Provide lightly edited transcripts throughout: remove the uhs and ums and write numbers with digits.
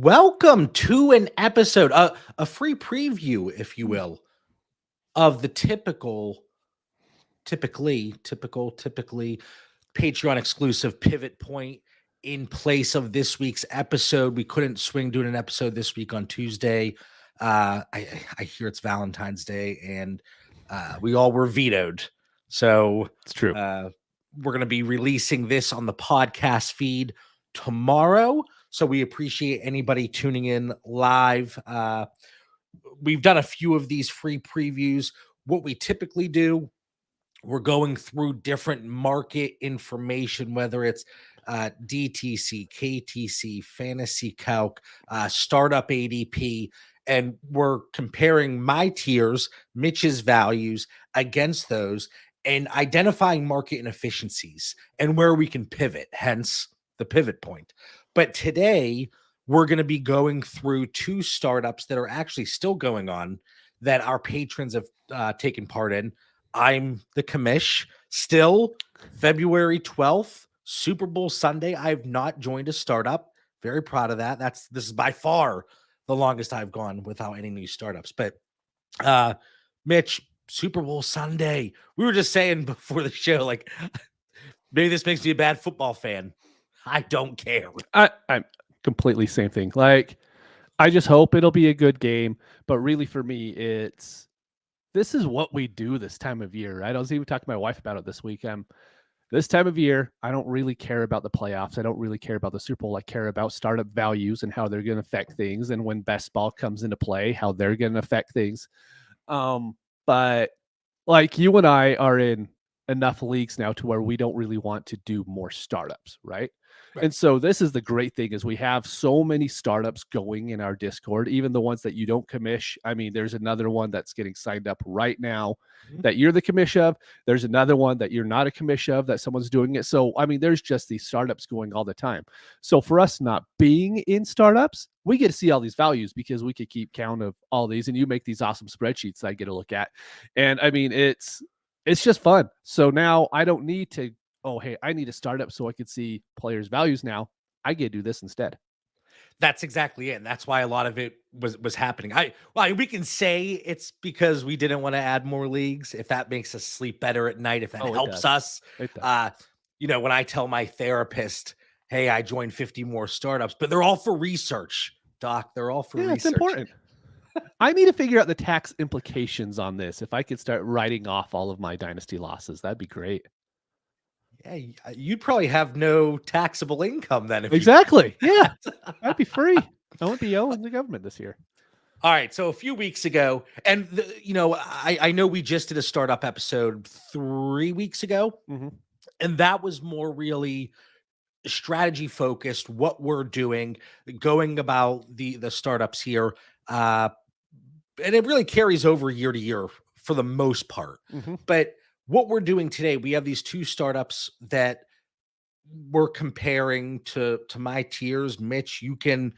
Welcome to an episode, a free preview, if you will, of the typically Patreon exclusive pivot point in place of this week's episode. We couldn't swing doing an episode this week on Tuesday. I hear it's Valentine's Day, and we all were vetoed. So It's true. We're going to be releasing this on the podcast feed tomorrow. So we appreciate anybody tuning in live. We've done a few of these free previews. What we typically do, we're going through different market information, whether it's DTC, KTC, Fantasy Calc, Startup ADP, and we're comparing my tiers, Mitch's values against those, and identifying market inefficiencies and where we can pivot, hence the pivot point. But today, we're going to be going through two startups that are actually still going on that our patrons have taken part in. I'm the commish. Still, February 12th, Super Bowl Sunday. I have not joined a startup. Very proud of that. This is by far the longest I've gone without any new startups. But Mitch, Super Bowl Sunday. We were just saying before the show, like, maybe this makes me a bad football fan. I don't care. I'm completely same thing. Like, I just hope it'll be a good game. But really, for me, this is what we do this time of year, right? I was even talking to my wife about it this week. This time of year, I don't really care about the playoffs. I don't really care about the Super Bowl. I care about startup values and how they're going to affect things. And when best ball comes into play, how they're going to affect things. But like, you and I are in enough leagues now to where we don't really want to do more startups, right? And so this is the great thing is we have so many startups going in our Discord, even the ones that you don't commish. I mean, there's another one that's getting signed up right now that you're the commish of. There's another one that you're not a commish of that someone's doing it. So, I mean, there's just these startups going all the time. So for us not being in startups, we get to see all these values because we could keep count of all these, and you make these awesome spreadsheets that I get to look at. And I mean, it's just fun. So now I don't need to, oh, hey, I need a startup so I could see players' values now. I get to do this instead. That's exactly it. And that's why a lot of it was happening. We can say it's because we didn't want to add more leagues. If that makes us sleep better at night, if that helps us. When I tell my therapist, hey, I joined 50 more startups, but they're all for research, Doc. They're all for research. It's important. I need to figure out the tax implications on this. If I could start writing off all of my dynasty losses, that'd be great. Yeah, you'd probably have no taxable income then. Exactly. Yeah, I'd be free. I won't be owing the government this year. All right. So a few weeks ago, and I know we just did a startup episode 3 weeks ago, and that was more really strategy focused. What we're doing, going about the startups here, and it really carries over year to year for the most part. But what we're doing today, we have these two startups that we're comparing to my tiers. Mitch, you can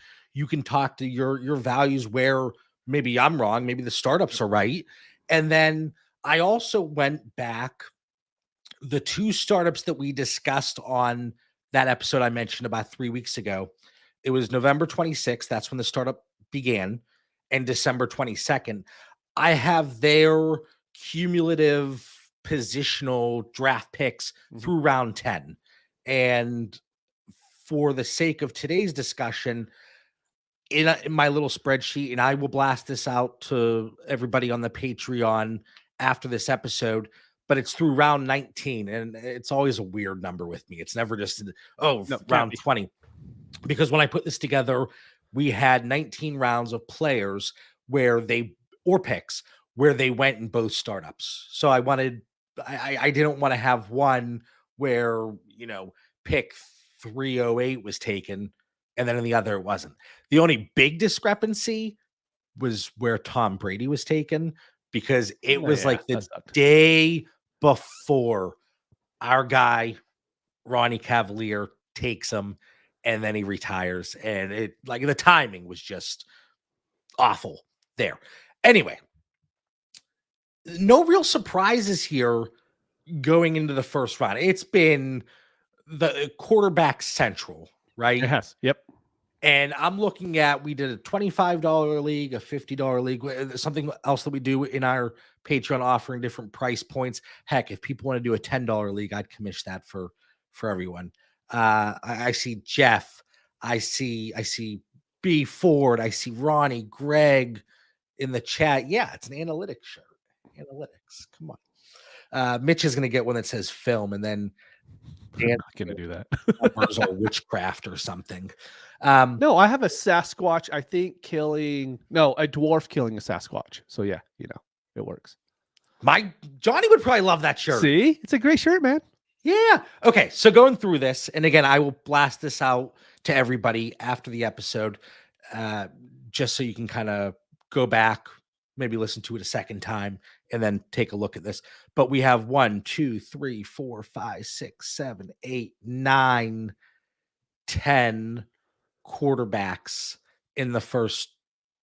talk to your values where maybe I'm wrong, maybe the startups are right. And then I also went back, the two startups that we discussed on that episode I mentioned about 3 weeks ago. It was November 26th. That's when the startup began, and December 22nd. I have their cumulative positional draft picks through round 10. And for the sake of today's discussion, in my little spreadsheet, and I will blast this out to everybody on the Patreon after this episode, but it's through round 19. And it's always a weird number with me. It's never just, round 20. Because when I put this together, we had 19 rounds of players picks where they went in both startups. So I didn't want to have one where, pick 308 was taken and then in the other it wasn't. The only big discrepancy was where Tom Brady was taken, because it was like the day before our guy, Ronnie Cavalier, takes him and then he retires. And it, like, the timing was just awful there. Anyway, no real surprises here going into the first round. It's been the quarterback central, right? It has. Yep. And I'm looking at, we did a $25 league, a $50 league, something else that we do in our Patreon, offering different price points. Heck, if people want to do a $10 league, I'd commission that for everyone. I see Jeff, I see B Ford, I see Ronnie, Greg in the chat. Yeah, it's an analytics shirt. Analytics. Come on. Mitch is going to get one that says film, and then I'm not going to do that. numbers or witchcraft or something. No, I have a Sasquatch, I think, a dwarf killing a Sasquatch. So yeah, it works. My Johnny would probably love that shirt. See, it's a great shirt, man. Yeah. Okay. So going through this, and again, I will blast this out to everybody after the episode, just so you can kind of go back, maybe listen to it a second time, and then take a look at this. But we have 1, 2, 3, 4, 5, 6, 7, 8, 9, 10 quarterbacks in the first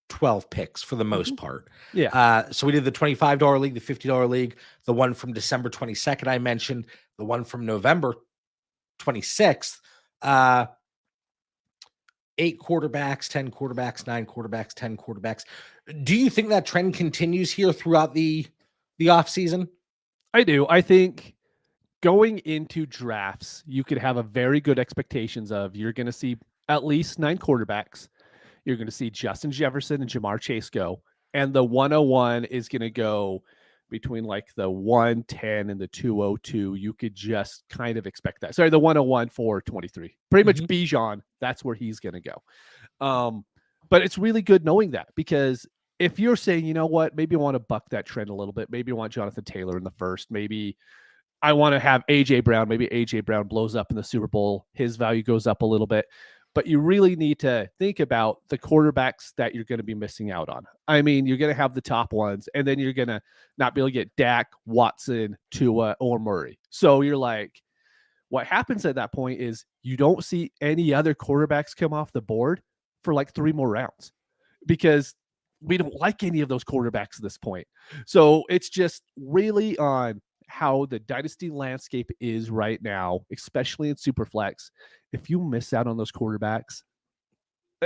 12 picks for the most part. Yeah. So we did the $25 league, the $50 league, the one from December 22nd I mentioned, the one from November 26th. 8 quarterbacks, 10 quarterbacks, 9 quarterbacks, 10 quarterbacks. Do you think that trend continues here throughout the off season? I do. I think going into drafts, you could have a very good expectations of you're going to see at least 9 quarterbacks. You're going to see Justin Jefferson and Jamar Chase go. And the 101 is going to go between like the 110 and the 202. You could just kind of expect that. Sorry, the 101 for 23. Pretty much Bijan, that's where he's going to go. But it's really good knowing that, because if you're saying, you know what, maybe I want to buck that trend a little bit. Maybe I want Jonathan Taylor in the first. Maybe I want to have A.J. Brown. Maybe A.J. Brown blows up in the Super Bowl. His value goes up a little bit. But you really need to think about the quarterbacks that you're going to be missing out on. I mean, you're going to have the top ones, and then you're going to not be able to get Dak, Watson, Tua, or Murray. So you're like, what happens at that point is you don't see any other quarterbacks come off the board for like 3 more rounds, because we don't like any of those quarterbacks at this point. So it's just really on how the dynasty landscape is right now, especially in Superflex. If you miss out on those quarterbacks,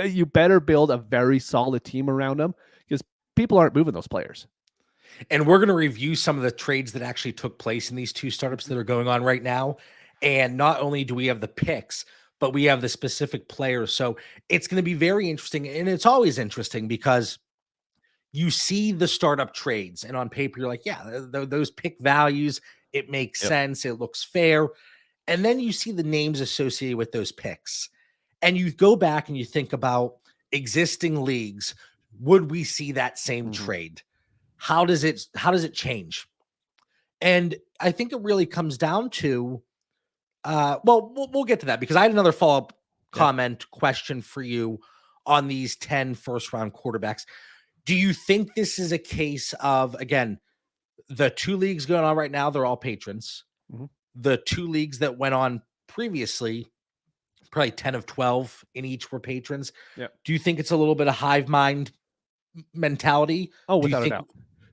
you better build a very solid team around them, because people aren't moving those players. And we're going to review some of the trades that actually took place in these 2 startups that are going on right now. And not only do we have the picks, but we have the specific players. So it's going to be very interesting. And it's always interesting because you see the startup trades, and on paper, you're like, yeah, those pick values, it makes sense. It looks fair. And then you see the names associated with those picks, and you go back and you think about existing leagues. Would we see that same trade? How does it change? And I think it really comes down to, we'll get to that, because I had another follow-up comment question for you on these 10 first-round quarterbacks. Do you think this is a case of, again, the 2 leagues going on right now, they're all patrons. The 2 leagues that went on previously, probably 10 of 12 in each were patrons. Do you think it's a little bit of hive mind mentality? Oh, without a doubt.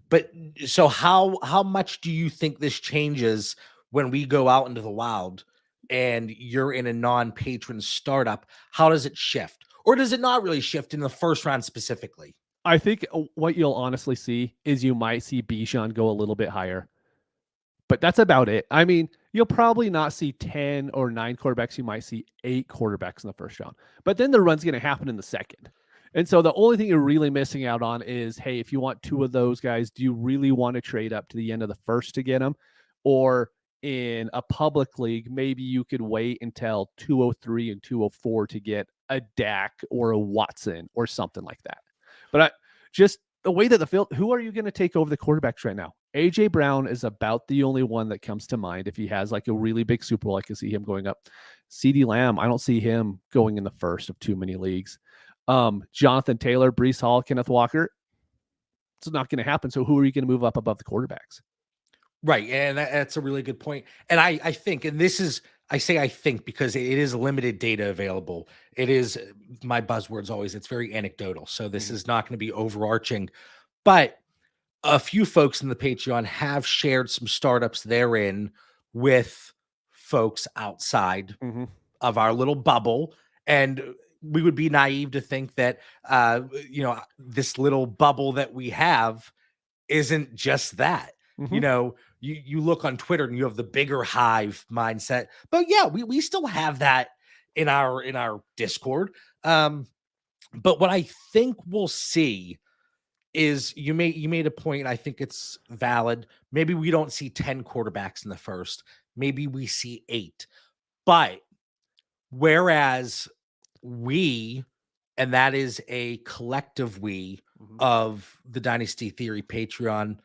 But so how much do you think this changes when we go out into the wild and you're in a non-patron startup? How does it shift? Or does it not really shift in the first round specifically? I think what you'll honestly see is you might see Bijan go a little bit higher, but that's about it. I mean, you'll probably not see 10 or 9 quarterbacks. You might see 8 quarterbacks in the first round, but then the run's going to happen in the second. And so the only thing you're really missing out on is, hey, if you want 2 of those guys, do you really want to trade up to the end of the first to get them? Or in a public league, maybe you could wait until 203 and 204 to get a Dak or a Watson or something like that. But just the way that the field, who are you going to take over the quarterbacks right now? A.J. Brown is about the only one that comes to mind. If he has like a really big Super Bowl, I can see him going up. CeeDee Lamb, I don't see him going in the first of too many leagues. Jonathan Taylor, Breece Hall, Kenneth Walker, it's not going to happen. So who are you going to move up above the quarterbacks? Right. And that's a really good point. And I think, and this is, I say I think because it is limited data available. It is, my buzzwords always, it's very anecdotal. So this is not going to be overarching. But a few folks in the Patreon have shared some startups therein with folks outside of our little bubble. And we would be naive to think that, this little bubble that we have isn't just that. Mhm. You look on Twitter and you have the bigger hive mindset, but yeah, we still have that in our Discord. But what I think we'll see is you made a point. I think it's valid. Maybe we don't see 10 quarterbacks in the first. Maybe we see 8. But whereas we, and that is a collective we of the Dynasty Theory Patreon,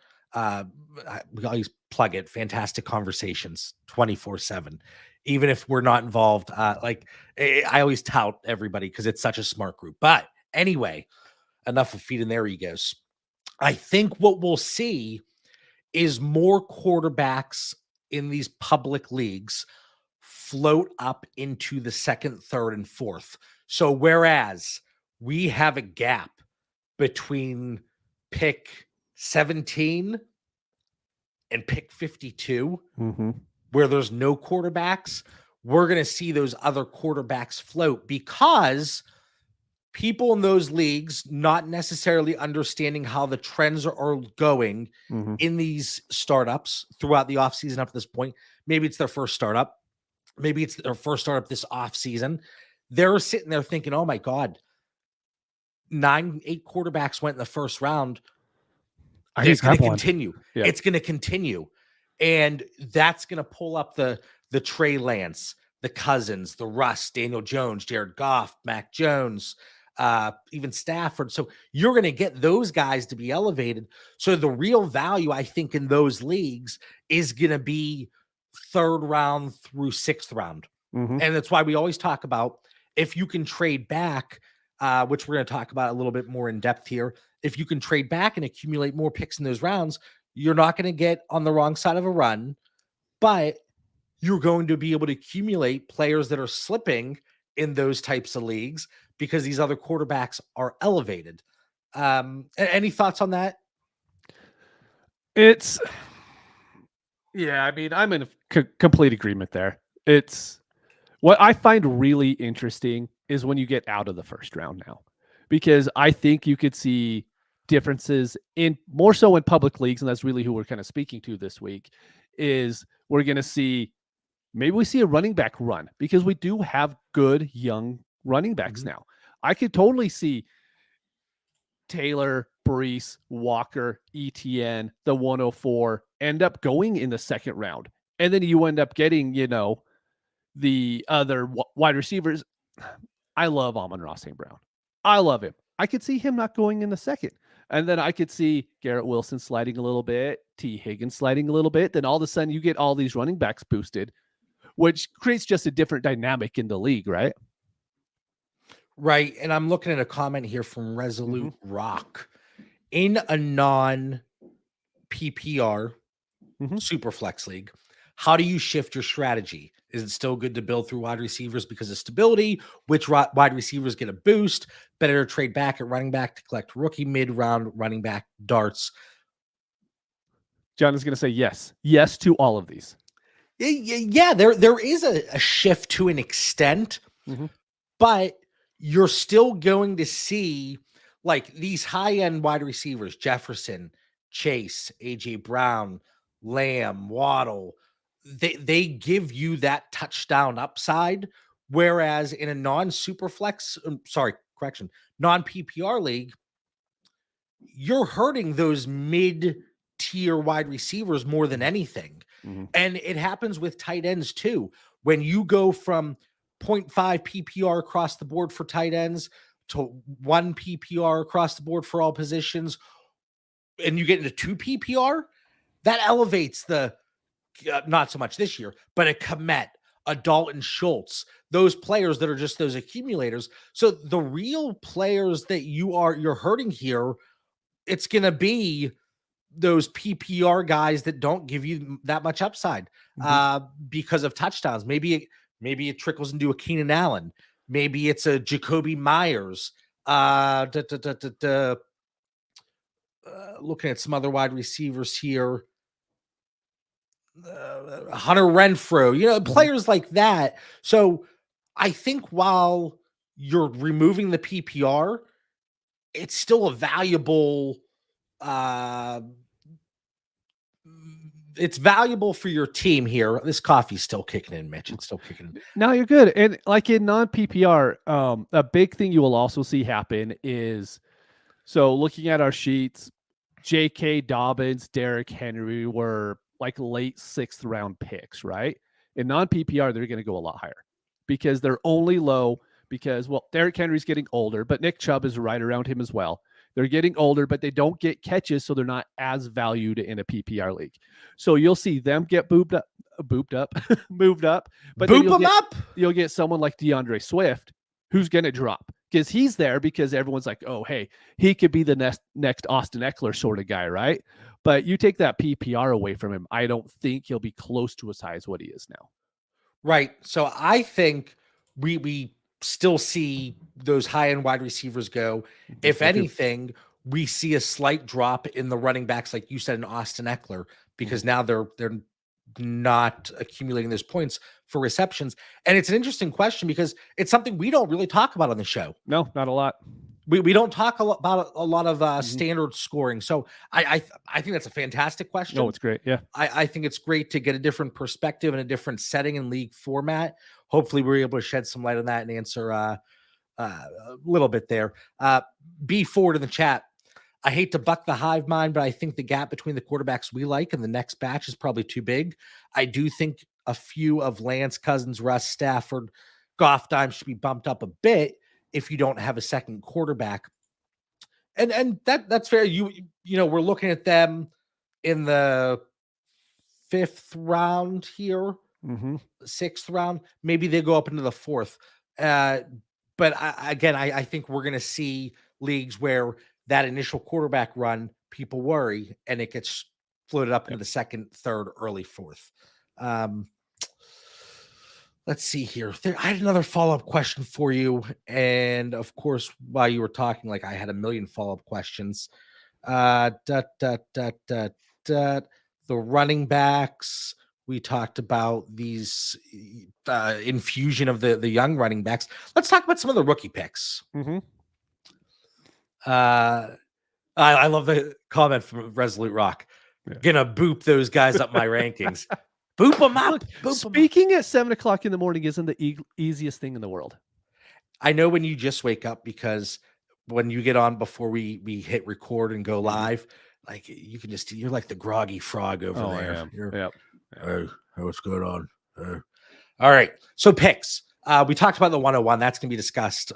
we always plug it. Fantastic conversations 24/7. Even if we're not involved, I always tout everybody because it's such a smart group. But anyway, enough of feeding their egos. I think what we'll see is more quarterbacks in these public leagues float up into the second, third, and fourth. So whereas we have a gap between pick 17 and pick 52, where there's no quarterbacks, we're going to see those other quarterbacks float because people in those leagues not necessarily understanding how the trends are going in these startups throughout the offseason up to this point. Maybe it's their first startup. Maybe it's their first startup this offseason. They're sitting there thinking, oh my God, 8 quarterbacks went in the first round. It's going to continue. Yeah. It's going to continue. And that's going to pull up the Trey Lance, the Cousins, the Russ, Daniel Jones, Jared Goff, Mac Jones, even Stafford. So you're going to get those guys to be elevated. So the real value, I think, in those leagues is going to be third round through sixth round. And that's why we always talk about if you can trade back, which we're going to talk about a little bit more in depth here. If you can trade back and accumulate more picks in those rounds, you're not going to get on the wrong side of a run, but you're going to be able to accumulate players that are slipping in those types of leagues because these other quarterbacks are elevated. Any thoughts on that? Yeah, I mean, I'm in complete agreement there. It's what I find really interesting is when you get out of the first round now, because I think you could see differences in more so in public leagues. And that's really who we're kind of speaking to this week is we're going to see, maybe we see a running back run because we do have good young running backs now. I could totally see Taylor, Brees, Walker, ETN, the 104 end up going in the second round. And then you end up getting, the other wide receivers. I love Amon-Ra St. Brown. I love him. I could see him not going in the second. And then I could see Garrett Wilson sliding a little bit, T. Higgins sliding a little bit. Then all of a sudden you get all these running backs boosted, which creates just a different dynamic in the league, right? Right. And I'm looking at a comment here from Resolute Rock. In a non-PPR Superflex league, how do you shift your strategy? Is it still good to build through wide receivers because of stability? Which wide receivers get a boost? Better to trade back at running back to collect rookie mid-round running back darts? John is going to say yes. Yes to all of these. Yeah, there is a shift to an extent, but you're still going to see like these high-end wide receivers, Jefferson, Chase, A.J. Brown, Lamb, Waddle, they give you that touchdown upside, whereas in a non-PPR league, you're hurting those mid-tier wide receivers more than anything. And it happens with tight ends too. When you go from 0.5 PPR across the board for tight ends to 1 PPR across the board for all positions, and you get into 2 PPR, that elevates the not so much this year, but a Kmet, a Dalton Schultz, those players that are just those accumulators. So the real players that you're hurting here, it's going to be those PPR guys that don't give you that much upside because of touchdowns. Maybe it trickles into a Keenan Allen. Maybe it's a Jacoby Myers. Looking at some other wide receivers here. Hunter Renfrow, players like that. So I think while you're removing the PPR, it's still a valuable it's valuable for your team here. This coffee's still kicking in, Mitch. It's still kicking in. No, you're good. And like in non-PPR, a big thing you will also see happen is, so looking at our sheets, J.K. Dobbins, Derrick Henry were like late 6th round picks, right? In non-PPR, they're going to go a lot higher because they're only low because, well, Derrick Henry's getting older, but Nick Chubb is right around him as well. They're getting older, but they don't get catches, so they're not as valued in a PPR league. So you'll see them get moved up, moved up. But Boop them up. You'll get someone like DeAndre Swift who's going to drop because he's there because everyone's like, oh, hey, he could be the next Austin Eckler sort of guy, right? But you take that PPR away from him, I don't think he'll be close to as high as what he is now. Right. So I think we still see those high-end wide receivers go. If anything, we see a slight drop in the running backs, like you said, in Austin Eckler, because now they're not accumulating those points for receptions. And it's an interesting question because it's something we don't really talk about on the show. No, not a lot. We don't talk about a lot of standard scoring. So I think that's a fantastic question. Oh, it's great. Yeah. I think it's great to get a different perspective and a different setting and league format. Hopefully we're able to shed some light on that and answer a little bit there. B Ford in the chat. I hate to buck the hive mind, but I think the gap between the quarterbacks we like and the next batch is probably too big. I do think a few of Lance, Cousins, Russ, Stafford, Goff, Dime should be bumped up a bit if you don't have a second quarterback. And that's fair. You know, we're looking at them in the 5th round here, 6th round. Maybe they go up into the 4th. But I think we're going to see leagues where that initial quarterback run, people worry, and it gets floated up into the 2nd, 3rd, early 4th. Let's see here. I had another follow-up question for you. And of course, while you were talking, like I had a million follow-up questions. The running backs. We talked about these infusion of the young running backs. Let's talk about some of the rookie picks. I love the comment from Resolute Rock. Yeah. Gonna boop those guys up my rankings. Boop them up. Look, speaking at 7 o'clock in the morning isn't the easiest thing in the world. I know when you just wake up, because when you get on before we hit record and go live, like you can just, you're like the groggy frog over there. Hey, what's going on? All right. So picks. We talked about the 101. That's going to be discussed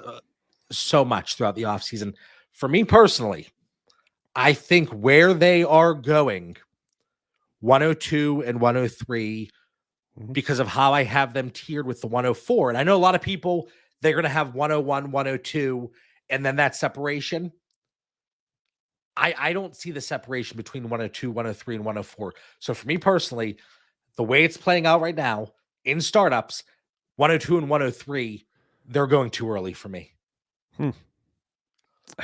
so much throughout the offseason. For me personally, I think where they are going, 102 and 103, because of how I have them tiered with the 104. And I know a lot of people, they're going to have 101, 102, and then that separation. I don't see the separation between 102, 103, and 104. So for me personally, the way it's playing out right now in startups, 102 and 103, they're going too early for me.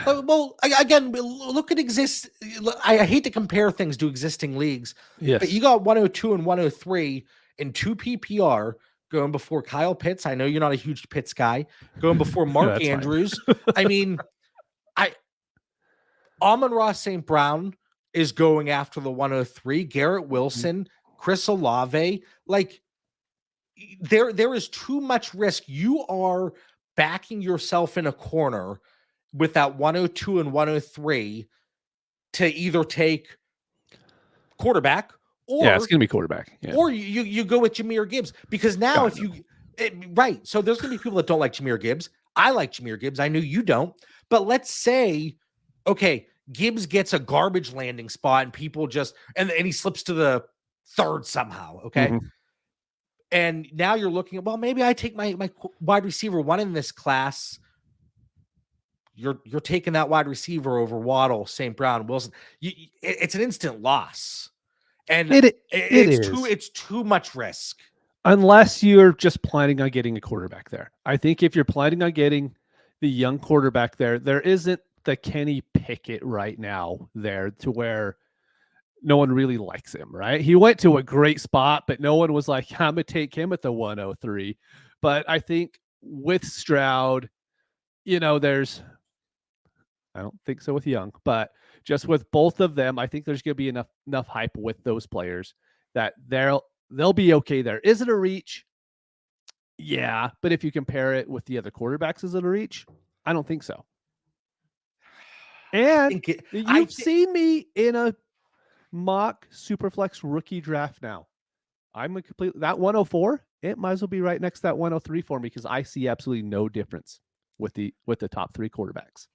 Well, again, look at I hate to compare things to existing leagues. Yes. But you got 102 and 103 in 2 PPR going before Kyle Pitts. I know you're not a huge Pitts guy. Going before Mark Andrews. I mean, Amon-Ra St. Brown is going after the 103. Garrett Wilson, Chris Olave. Like, there is too much risk. You are backing yourself in a corner with that 102 and 103 to either take quarterback or it's going to be quarterback. Yeah. Or you go with Jahmyr Gibbs, because now right. So there's going to be people that don't like Jahmyr Gibbs. I like Jahmyr Gibbs. I know you don't, but let's say, okay, Gibbs gets a garbage landing spot and people just, and he slips to the 3rd somehow. Okay. And now you're looking at, well, maybe I take my wide receiver 1 in this class. You're taking that wide receiver over Waddle, St. Brown, Wilson. It's an instant loss, and it's too much risk. Unless you're just planning on getting a quarterback there. I think if you're planning on getting the young quarterback there isn't the Kenny Pickett right now there to where no one really likes him, right? He went to a great spot, but no one was like, I'm going to take him at the 103. But I think with Stroud, there's, I don't think so with Young, but just with both of them, I think there's going to be enough hype with those players that they'll be okay there. Is it a reach? Yeah, but if you compare it with the other quarterbacks, is it a reach? I don't think so. And you've seen me in a mock Superflex rookie draft now. I'm a complete that 104. It might as well be right next to that 103 for me because I see absolutely no difference with the top three quarterbacks.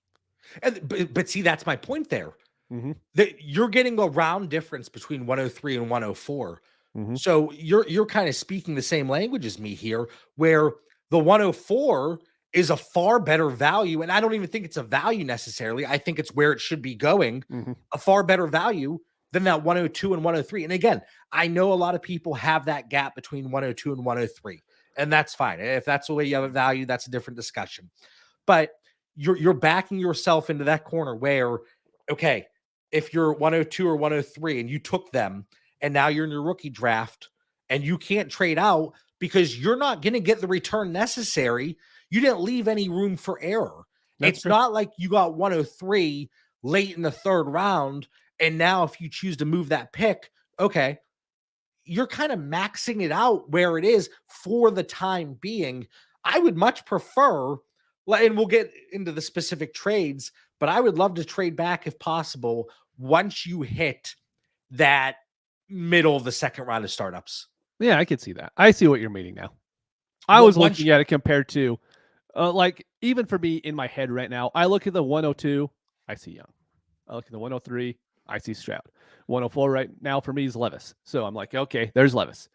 But see, that's my point there. Mm-hmm. That you're getting a round difference between 103 and 104. Mm-hmm. So you're kind of speaking the same language as me here, where the 104 is a far better value. And I don't even think it's a value necessarily. I think it's where it should be going, a far better value than that 102 and 103. And again, I know a lot of people have that gap between 102 and 103, and that's fine. If that's the way you have a value, that's a different discussion. But you're backing yourself into that corner where, okay, if you're 102 or 103 and you took them, and now you're in your rookie draft and you can't trade out because you're not going to get the return necessary. You didn't leave any room for error. It's not like you got 103 late in the third round. And now if you choose to move that pick, okay, you're kind of maxing it out where it is for the time being. I would much prefer, and we'll get into the specific trades, but I would love to trade back if possible once you hit that middle of the second round of startups. Yeah, I could see that. I see what you're meaning now. I was looking at it compared to, like, even for me in my head right now, I look at the 102, I see Young. I look at the 103, I see Stroud. 104 right now for me is Levis. So I'm like, okay, there's Levis.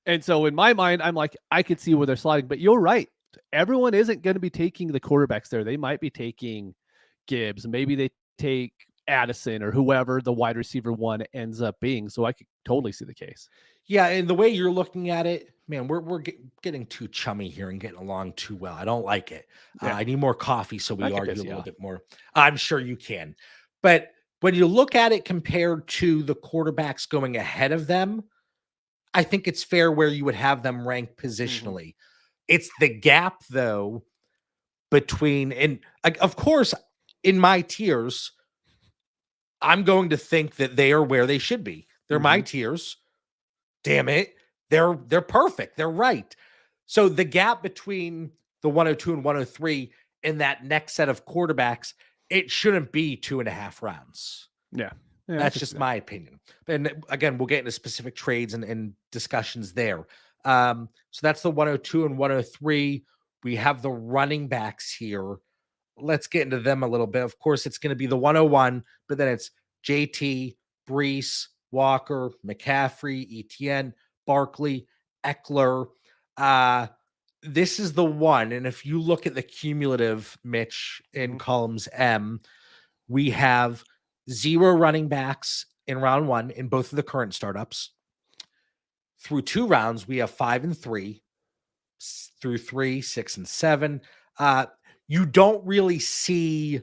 And so in my mind, I'm like, I could see where they're sliding. But you're right. Everyone isn't going to be taking the quarterbacks there. They might be taking Gibbs. Maybe they take Addison or whoever the wide receiver one ends up being. So I could totally see the case. Yeah, and the way you're looking at it, man, we're getting too chummy here and getting along too well. I don't like it. Yeah. I need more coffee so we argue a little bit more. I'm sure you can. But when you look at it compared to the quarterbacks going ahead of them, I think it's fair where you would have them ranked positionally. It's the gap, though, between, and of course, in my tiers, I'm going to think that they are where they should be. They're my tiers. Damn it. They're perfect. They're right. So the gap between the 102 and 103 in that next set of quarterbacks, it shouldn't be 2.5 rounds. Yeah. That's just my opinion. And again, we'll get into specific trades and discussions there. So that's the 102 and 103. We have the running backs here. Let's get into them a little bit. Of course, it's going to be the 101, but then it's JT, Brees, Walker, McCaffrey, Etienne, Barkley, Eckler. This is the one. And if you look at the cumulative, Mitch, in columns M, we have 0 running backs in round 1 in both of the current startups. Through 2 rounds, we have 5 and 3. Through 3, 6 and 7. You don't really see,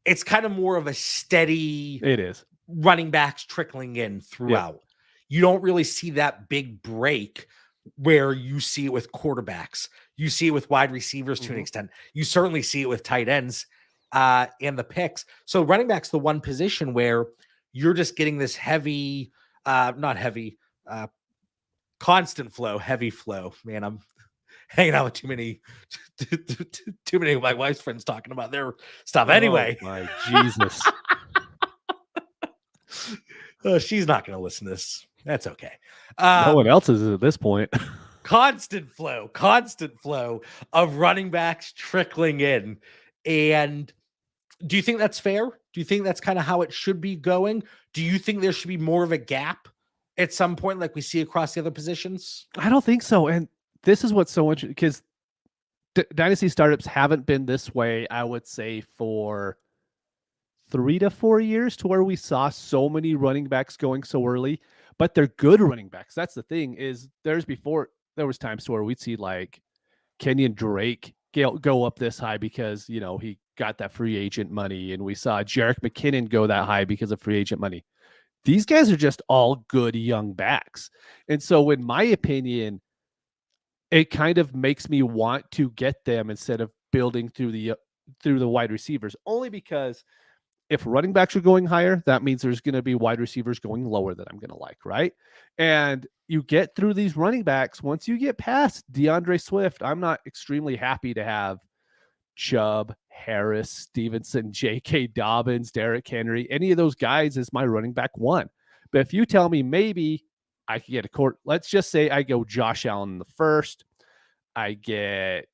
it's kind of more of a steady, it is, running backs trickling in throughout. Yep. You don't really see that big break where you see it with quarterbacks. You see it with wide receivers to an extent. You certainly see it with tight ends and the picks. So running back's the one position where you're just getting this heavy, not heavy, constant flow, heavy flow. Man, I'm hanging out with too many of my wife's friends talking about their stuff. Anyway, my Jesus. She's not going to listen to this. That's okay. No one else is at this point. constant flow of running backs trickling in. And do you think that's fair? Do you think that's kind of how it should be going? Do you think there should be more of a gap at some point like we see across the other positions? I don't think so. And this is what's so interesting because Dynasty startups haven't been this way, I would say, for 3 to 4 years, to where we saw so many running backs going so early, but they're good running backs. That's the thing, is there was times where we'd see like Kenyon Drake go up this high because, he got that free agent money, and we saw Jerick McKinnon go that high because of free agent money. These guys are just all good young backs. And so in my opinion, it kind of makes me want to get them instead of building through the through the wide receivers, only because if running backs are going higher, that means there's going to be wide receivers going lower that I'm going to like, right? And you get through these running backs. Once you get past DeAndre Swift, I'm not extremely happy to have Chubb, Harris, Stevenson, J.K. Dobbins, Derrick Henry, any of those guys is my running back one. But if you tell me maybe I could get let's just say I go Josh Allen in the first, I get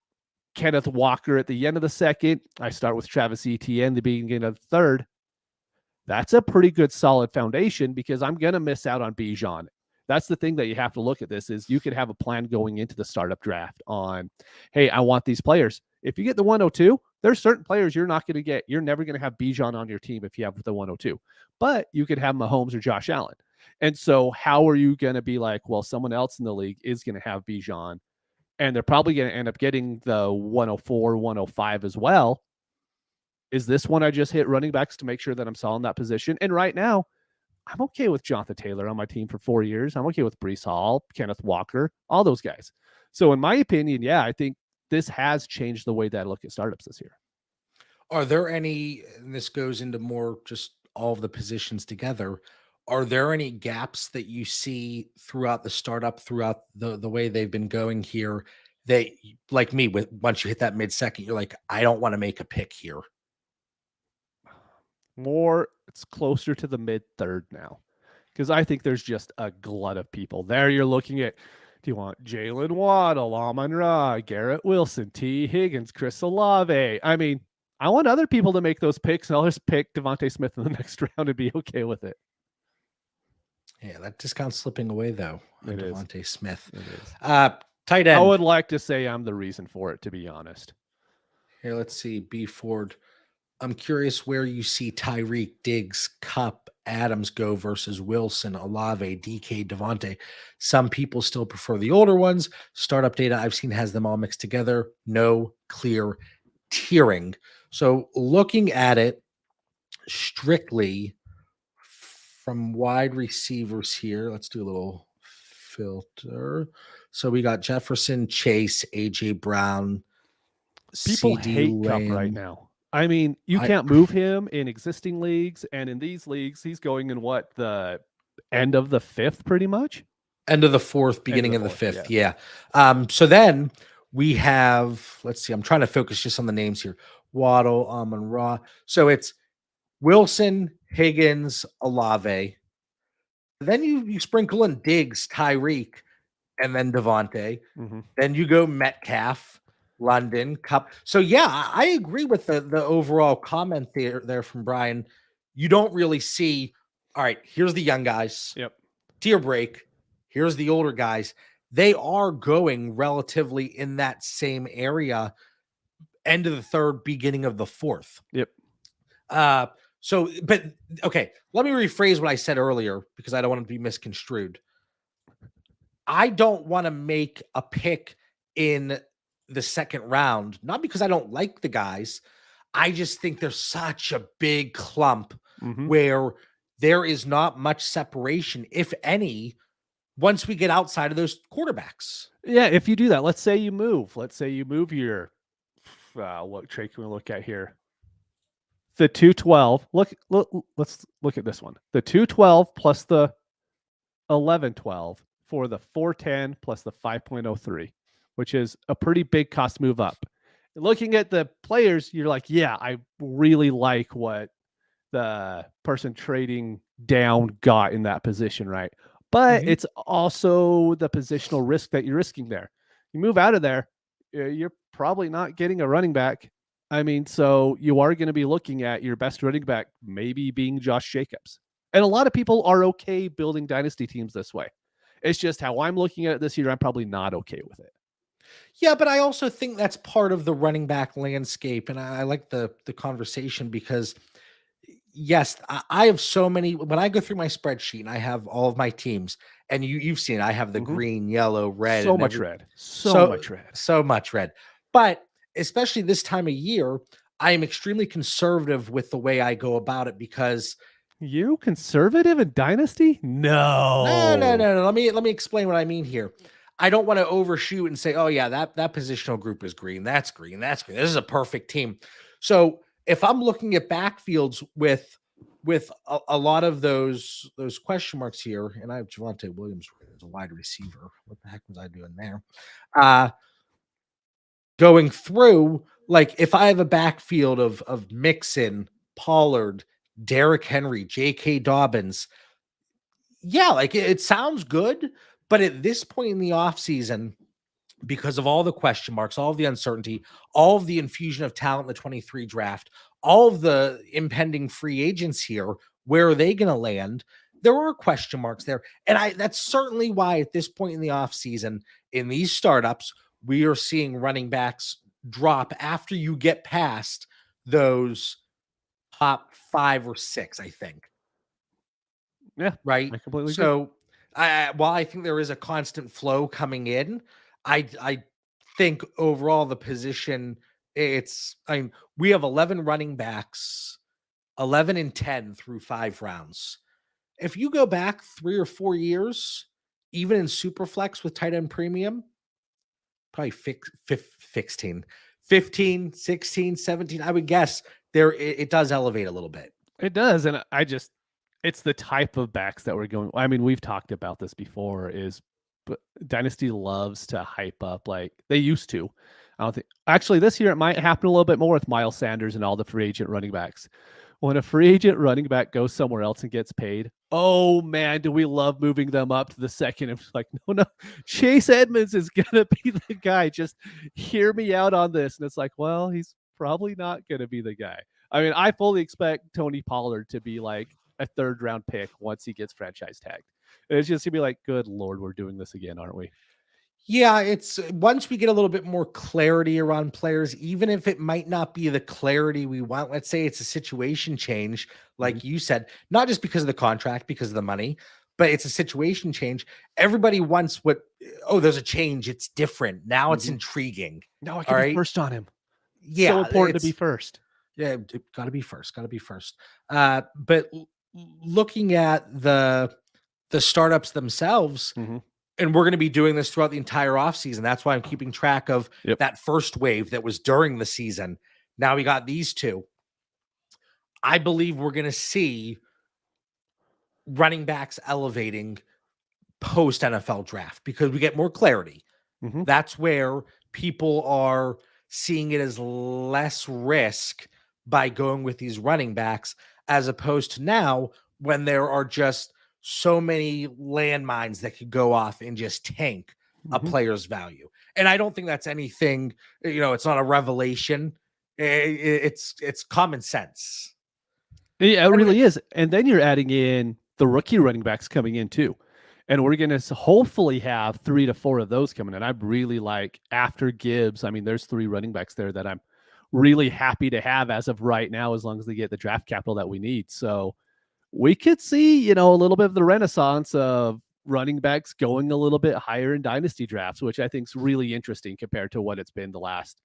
Kenneth Walker at the end of the second, I start with Travis Etienne the beginning of the third. That's a pretty good solid foundation because I'm going to miss out on Bijan. That's the thing that you have to look at this is you could have a plan going into the startup draft on, hey, I want these players. If you get the 102, there's certain players you're not going to get. You're never going to have Bijan on your team if you have the 102, but you could have Mahomes or Josh Allen. And so how are you going to be like, well, someone else in the league is going to have Bijan and they're probably going to end up getting the 104, 105 as well. Is this one I just hit running backs to make sure that I'm solid in that position? And right now, I'm okay with Jonathan Taylor on my team for 4 years. I'm okay with Breece Hall, Kenneth Walker, all those guys. So in my opinion, yeah, I think this has changed the way that I look at startups this year. Are there any, and this goes into more just all of the positions together, are there any gaps that you see throughout the startup, throughout the way they've been going here that, like me, with once you hit that mid-second, you're like, I don't want to make a pick here? More, it's closer to the mid-third now because I think there's just a glut of people there. You're looking at, do you want Jalen Waddle, Amon-Ra, Garrett Wilson, T. Higgins, Chris Olave? I mean, I want other people to make those picks, and I'll just pick Devontae Smith in the next round and be okay with it. Yeah, that discount's slipping away, though, on Devontae Smith. It is. Tight end. I would like to say I'm the reason for it, to be honest. Here, let's see. B. Ford. I'm curious where you see Tyreek, Diggs, Kupp, Adams go versus Wilson, Olave, DK, Devontae. Some people still prefer the older ones. Startup data I've seen has them all mixed together. No clear tiering. So looking at it strictly from wide receivers here, let's do a little filter. So we got Jefferson, Chase, AJ Brown, people CD hate Lamb. Kupp right now. I mean, you can't move him in existing leagues, and in these leagues, he's going in what, the end of the fifth, pretty much? End of the fourth, beginning of the fifth. Yeah. So then we have, let's see, I'm trying to focus just on the names here. Waddle, Amon-Ra. So it's Wilson, Higgins, Olave. Then you sprinkle in Diggs, Tyreek, and then Devontae. Mm-hmm. Then you go Metcalf, London, Kupp. So yeah, I agree with the overall comment there from Brian. You don't really see, all right, here's the young guys. Yep. Tier break. Here's the older guys. They are going relatively in that same area, end of the third, beginning of the fourth. Yep. So, but okay, let me rephrase what I said earlier because I don't want to be misconstrued. I don't want to make a pick in the second round, not because I don't like the guys. I just think there's such a big clump where there is not much separation, if any, once we get outside of those quarterbacks. Yeah, if you do that, let's say you move your, what trade can we look at here? The 212. Let's look at this one. The 212 plus the 1112 for the 410 plus the 5.03, which is a pretty big cost move up. Looking at the players, you're like, yeah, I really like what the person trading down got in that position, right? But it's also the positional risk that you're risking there. You move out of there, you're probably not getting a running back. I mean, so you are going to be looking at your best running back maybe being Josh Jacobs. And a lot of people are okay building dynasty teams this way. It's just how I'm looking at it this year. I'm probably not okay with it. Yeah, but I also think that's part of the running back landscape. And I like the conversation because, yes, I have so many. When I go through my spreadsheet and I have all of my teams, and you've seen, I have the green, yellow, red. So much red. So much red. But especially this time of year, I am extremely conservative with the way I go about it because you conservative in dynasty? No. Let me explain what I mean here. I don't want to overshoot and say, oh yeah, that positional group is green. That's green. This is a perfect team. So if I'm looking at backfields with a lot of those question marks here, and I have Javonte Williams as a wide receiver. What the heck was I doing there? Going through, like if I have a backfield of Mixon, Pollard, Derrick Henry, J.K. Dobbins, yeah, like it sounds good, but at this point in the offseason, because of all the question marks, all of the uncertainty, all of the infusion of talent in the 23 draft, all of the impending free agents here, where are they going to land? There are question marks there. And that's certainly why at this point in the offseason, in these startups, we are seeing running backs drop after you get past those top 5 or 6, I think. Yeah, Right. I completely agree. So while I think there is a constant flow coming in, I think overall the position, I mean, we have 11 running backs, 11 and 10 through 5 rounds. If you go back 3 or 4 years, even in Superflex with tight end premium, probably 15, 16, 17, I would guess there it does elevate a little bit. It does, and it's the type of backs that we're going. I mean, we've talked about this before. But Dynasty loves to hype up like they used to. I don't think actually this year it might happen a little bit more with Miles Sanders and all the free agent running backs. When a free agent running back goes somewhere else and gets paid, oh man, do we love moving them up to the second? It's like, no, Chase Edmonds is gonna be the guy. Just hear me out on this. And it's like, well, he's probably not gonna be the guy. I mean, I fully expect Tony Pollard to be like a 3rd round pick once he gets franchise tagged. It's just gonna be like, good Lord, we're doing this again, aren't we? Yeah, it's once we get a little bit more clarity around players, even if it might not be the clarity we want. Let's say it's a situation change, like you said, not just because of the contract, because of the money, but it's a situation change. Everybody wants there's a change. It's different. Now it's intriguing. No, I can be first on him. Yeah. So important to be first. Yeah, gotta be first. Gotta be first. But looking at the startups themselves, and we're going to be doing this throughout the entire offseason. That's why I'm keeping track of that first wave that was during the season. Now we got these two. I believe we're going to see running backs elevating post NFL draft because we get more clarity. That's where people are seeing it as less risk by going with these running backs, as opposed to now when there are just so many landmines that could go off and just tank a player's value. And I don't think that's anything, it's not a revelation. It's common sense. Yeah, it really is. And then you're adding in the rookie running backs coming in too. And we're going to hopefully have 3 to 4 of those coming in. I'm really like after Gibbs. I mean, there's 3 running backs there that I'm really happy to have as of right now, as long as they get the draft capital that we need. So we could see, a little bit of the renaissance of running backs going a little bit higher in dynasty drafts, which I think is really interesting compared to what it's been the last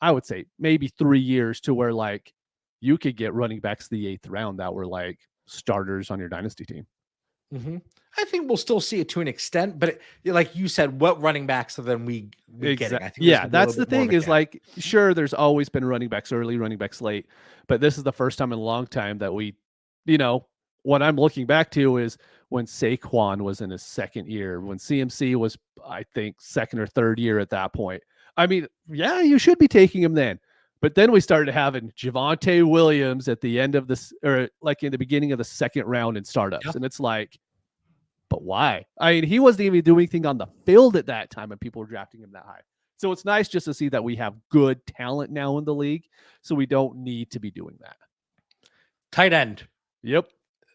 I would say maybe 3 years, to where like you could get running backs the 8th round that were like starters on your dynasty team. I think we'll still see it to an extent, but like you said, what running backs are then we getting? I think that's the thing is like, sure, there's always been running backs early, running backs late, but this is the first time in a long time that we, what I'm looking back to is when Saquon was in his 2nd year, when CMC was, I think, 2nd or 3rd year at that point. I mean, yeah, you should be taking him then. But then we started having Javonte Williams at the end of this, or like in the beginning of the 2nd round in startups. And it's like, but why? I mean, he wasn't even doing anything on the field at that time and people were drafting him that high. So it's nice just to see that we have good talent now in the league. So we don't need to be doing that. Tight end. Yep.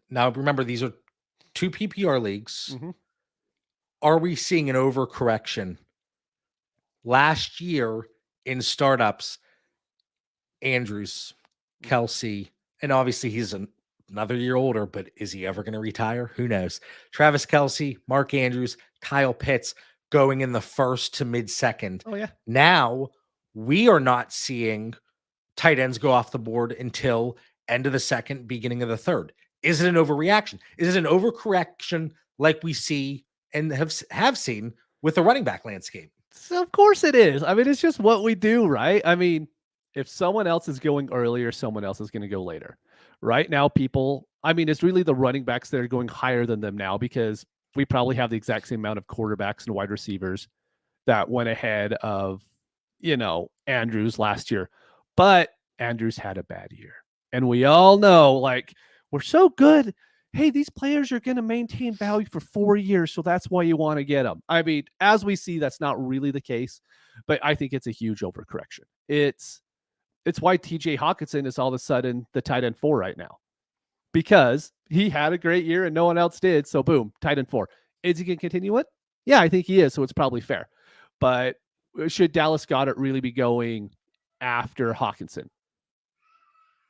Now, remember, these are 2 PPR leagues. Are we seeing an overcorrection? Last year in startups, Andrews, Kelsey, and obviously he's another year older, but is he ever going to retire? Who knows? Travis Kelsey, Mark Andrews, Kyle Pitts going in the 1st to mid-2nd. Oh, yeah. Now we are not seeing tight ends go off the board until end of the 2nd, beginning of the 3rd. Is it an overreaction? Is it an overcorrection like we see and have seen with the running back landscape? So of course it is. I mean, it's just what we do, right? I mean, if someone else is going earlier, someone else is going to go later. Right now, people, I mean, it's really the running backs that are going higher than them now because we probably have the exact same amount of quarterbacks and wide receivers that went ahead of, Andrews last year. But Andrews had a bad year. And we all know, like, we're so good. Hey, these players are going to maintain value for 4 years. So that's why you want to get them. I mean, as we see, that's not really the case. But I think it's a huge overcorrection. It's why TJ Hawkinson is all of a sudden the tight end 4 right now. Because he had a great year and no one else did. So boom, tight end 4. Is he going to continue it? Yeah, I think he is. So it's probably fair. But should Dallas Goedert really be going after Hawkinson?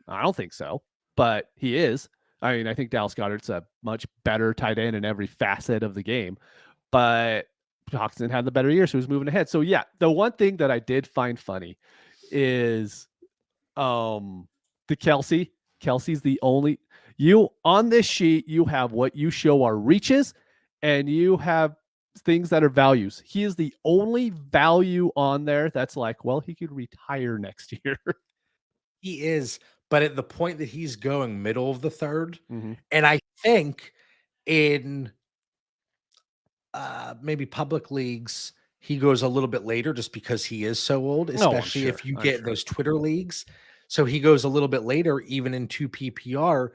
I don't think so, but he is. I mean, I think Dallas Goedert's a much better tight end in every facet of the game, but Hawkinson had the better year, so he's moving ahead. So yeah, the one thing that I did find funny is the Kelsey. Kelsey's the only on this sheet, you have what you show are reaches and you have things that are values. He is the only value on there that's like, well, he could retire next year. He is, but at the point that he's going middle of the third, Mm-hmm. and I think in maybe public leagues, he goes a little bit later just because he is so old, especially if you get those Twitter leagues. So he goes a little bit later, even in 2 PPR.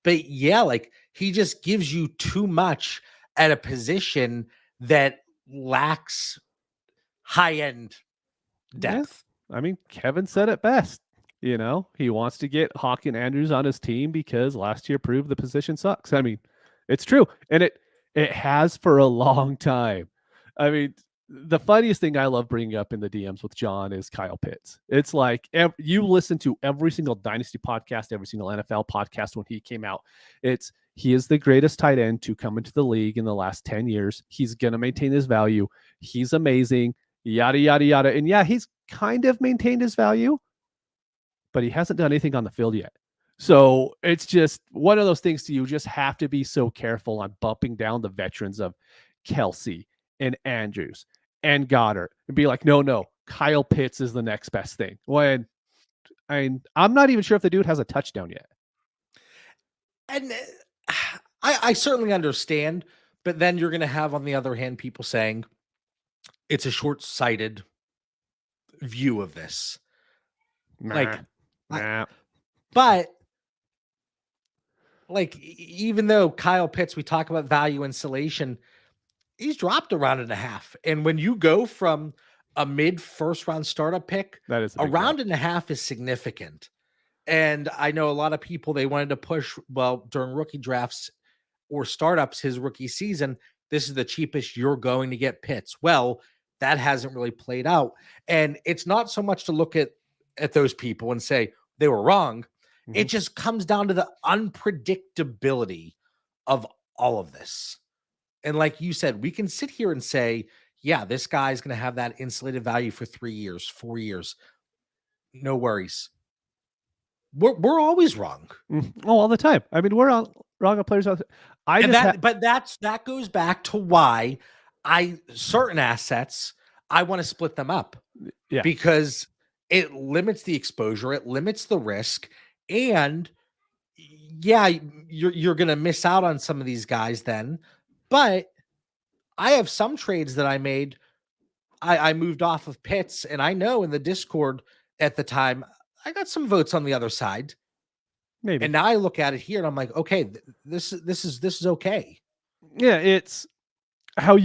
But yeah, like he just gives you too much at a position that lacks high-end depth. Yeah. I mean, Kevin said it best. He wants to get Hawk and Andrews on his team because last year proved the position sucks. I mean, it's true. And it has for a long time. I mean, the funniest thing I love bringing up in the DMs with John is Kyle Pitts. It's like you listen to every single Dynasty podcast, every single NFL podcast when he came out. He is the greatest tight end to come into the league in the last 10 years. He's going to maintain his value. He's amazing, yada, yada, yada. And yeah, he's kind of maintained his value, but he hasn't done anything on the field yet. So it's just one of those things you just have to be so careful on bumping down the veterans of Kelsey and Andrews and Goddard and be like, no, Kyle Pitts is the next best thing. When I'm not even sure if the dude has a touchdown yet. And I certainly understand, but then you're going to have, on the other hand, people saying it's a short-sighted view of this. But like, even though Kyle Pitts, we talk about value insulation, he's dropped a round and a half. And when you go from a mid first round startup pick, that is a round and a half is significant. And I know a lot of people, they wanted to push, well, during rookie drafts or startups, his rookie season, this is the cheapest you're going to get Pitts. Well, that hasn't really played out. And it's not so much to look at those people and say they were wrong. Mm-hmm. It just comes down to the unpredictability of all of this. And like you said, we can sit here and say, yeah, this guy's going to have that insulated value for 3 years, 4 years. No worries. We're always wrong. All the time. I mean, we're wrong on players. But that goes back to why certain assets, I want to split them up. Yeah. Because it limits the exposure, it limits the risk, and yeah, you're going to miss out on some of these guys then. But I have some trades that I made. I moved off of Pitts, and I know in the Discord at the time, I got some votes on the other side. Maybe. And now I look at it here and I'm like, okay, this is okay. Yeah, it's how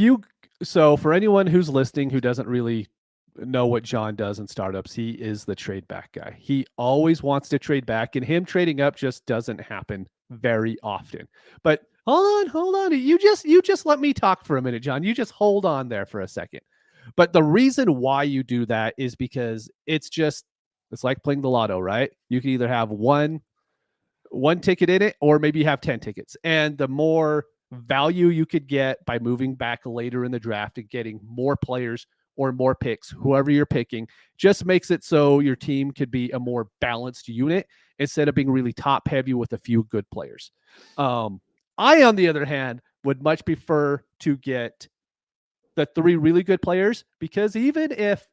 so for anyone who's listening who doesn't really know what John does in startups, he is the trade back guy. He always wants to trade back, and him trading up just doesn't happen very often. But hold on. You just let me talk for a minute, John. You just hold on there for a second. But the reason why you do that is because it's like playing the lotto, right? You can either have one ticket in it, or maybe you have 10 tickets. And the more value you could get by moving back later in the draft and getting more players or more picks, whoever you're picking, just makes it so your team could be a more balanced unit instead of being really top heavy with a few good players. I, on the other hand, would much prefer to get the 3 really good players, because even if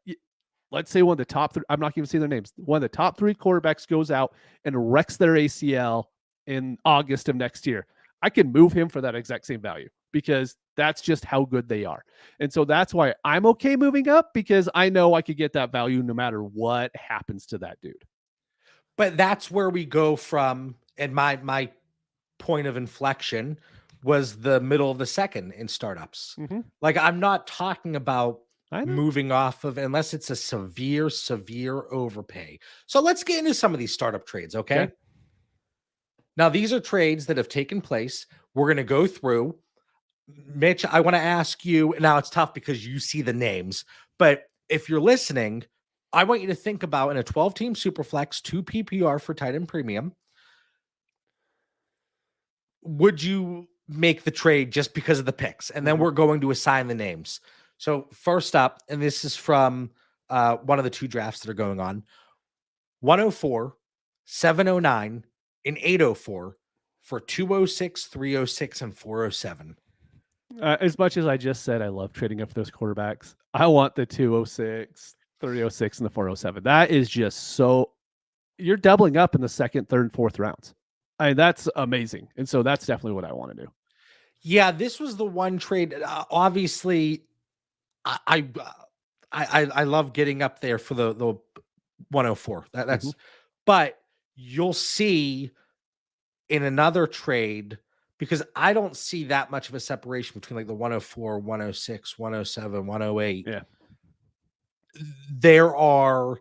let's say one of the top three, I'm not even saying their names, one of the top 3 quarterbacks goes out and wrecks their ACL in August of next year. I can move him for that exact same value because that's just how good they are. And so that's why I'm okay moving up, because I know I could get that value no matter what happens to that dude. But that's where we go from, and my point of inflection was the middle of the second in startups. Mm-hmm. Like, I'm not talking about I know. moving off of, unless it's a severe overpay. So let's get into some of these startup trades, okay? Now, these are trades that have taken place. We're going to go through. Mitch, I want to ask you, now it's tough because you see the names, but if you're listening, I want you to think about, in a 12-team Superflex, 2 PPR for tight end premium, would you make the trade just because of the picks? And then we're going to assign the names. So first up, and this is from one of the 2 drafts that are going on, 104, 709, and 804 for 206, 306, and 407. As much as I just said I love trading up those quarterbacks, I want the 206, 306, and the 407. That is just so, you're doubling up in the second, third, and fourth rounds. I mean, that's amazing. And so that's definitely what I want to do. Yeah, this was the one trade. Obviously, I love getting up there for the 104. That's but you'll see in another trade, because I don't see that much of a separation between like the 104, 106, 107, 108. Yeah. There are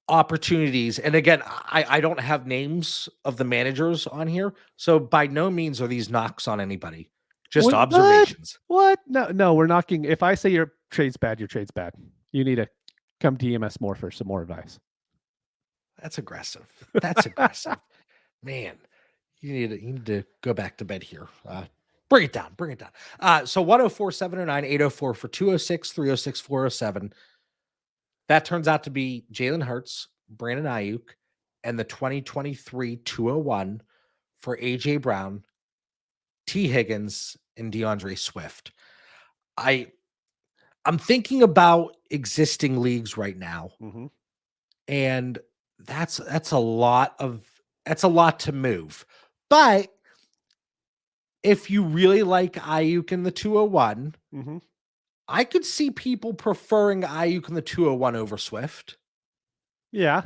opportunities. And again, I don't have names of the managers on here. So by no means are these knocks on anybody. Just observations. What? No, we're knocking. If I say your trade's bad, your trade's bad. You need to come to EMS more for some more advice. That's aggressive. That's aggressive. Man, you need to go back to bed here. Bring it down. Bring it down. So 104, 709, 804 for 206, 306, 407. That turns out to be Jalen Hurts, Brandon Ayuk, and the 2023 201 for AJ Brown, T. Higgins, and DeAndre Swift. I'm thinking about existing leagues right now, and that's a lot to move. But if you really like Ayuk in the 201, I could see people preferring Ayuk in the 201 over Swift. Yeah.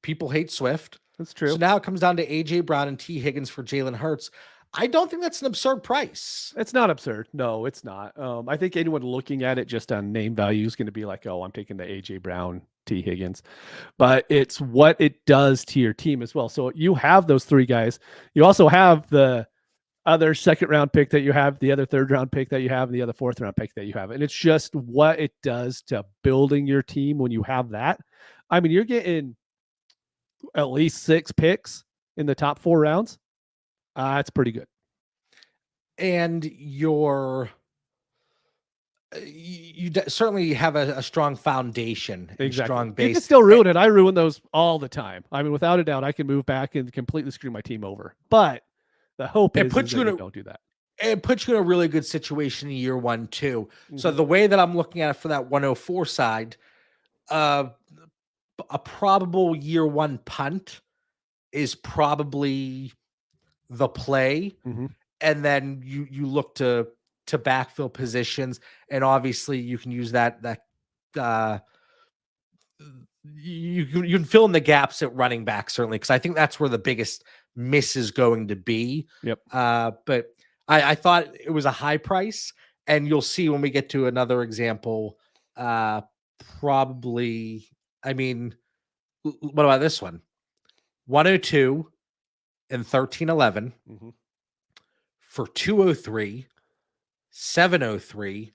People hate Swift. That's true. So now it comes down to AJ Brown and T. Higgins for Jalen Hurts. I don't think that's an absurd price. It's not absurd. No, it's not. I think anyone looking at it just on name value is going to be like, oh, I'm taking the AJ Brown, T. Higgins. But it's what it does to your team as well. So you have those 3 guys. You also have the other second round pick that you have, the other third round pick that you have, and the other fourth round pick that you have. And it's just what it does to building your team when you have that. I mean, you're getting at least 6 picks in the top 4 rounds. That's pretty good. And you certainly have a strong foundation, and strong base. You can still ruin it. I ruin those all the time. I mean, without a doubt, I can move back and completely screw my team over. But the hope is that you don't do that. It puts you in a really good situation in year 1 too. So the way that I'm looking at it for that 104 side, a probable year 1 punt is probably the play. And then you look to backfill positions, and obviously you can use that you can fill in the gaps at running back, certainly, because I think that's where the biggest miss is going to be. But I thought it was a high price, and you'll see when we get to another example. Probably, I mean, what about this one? 102 and 1311 for 203, 703,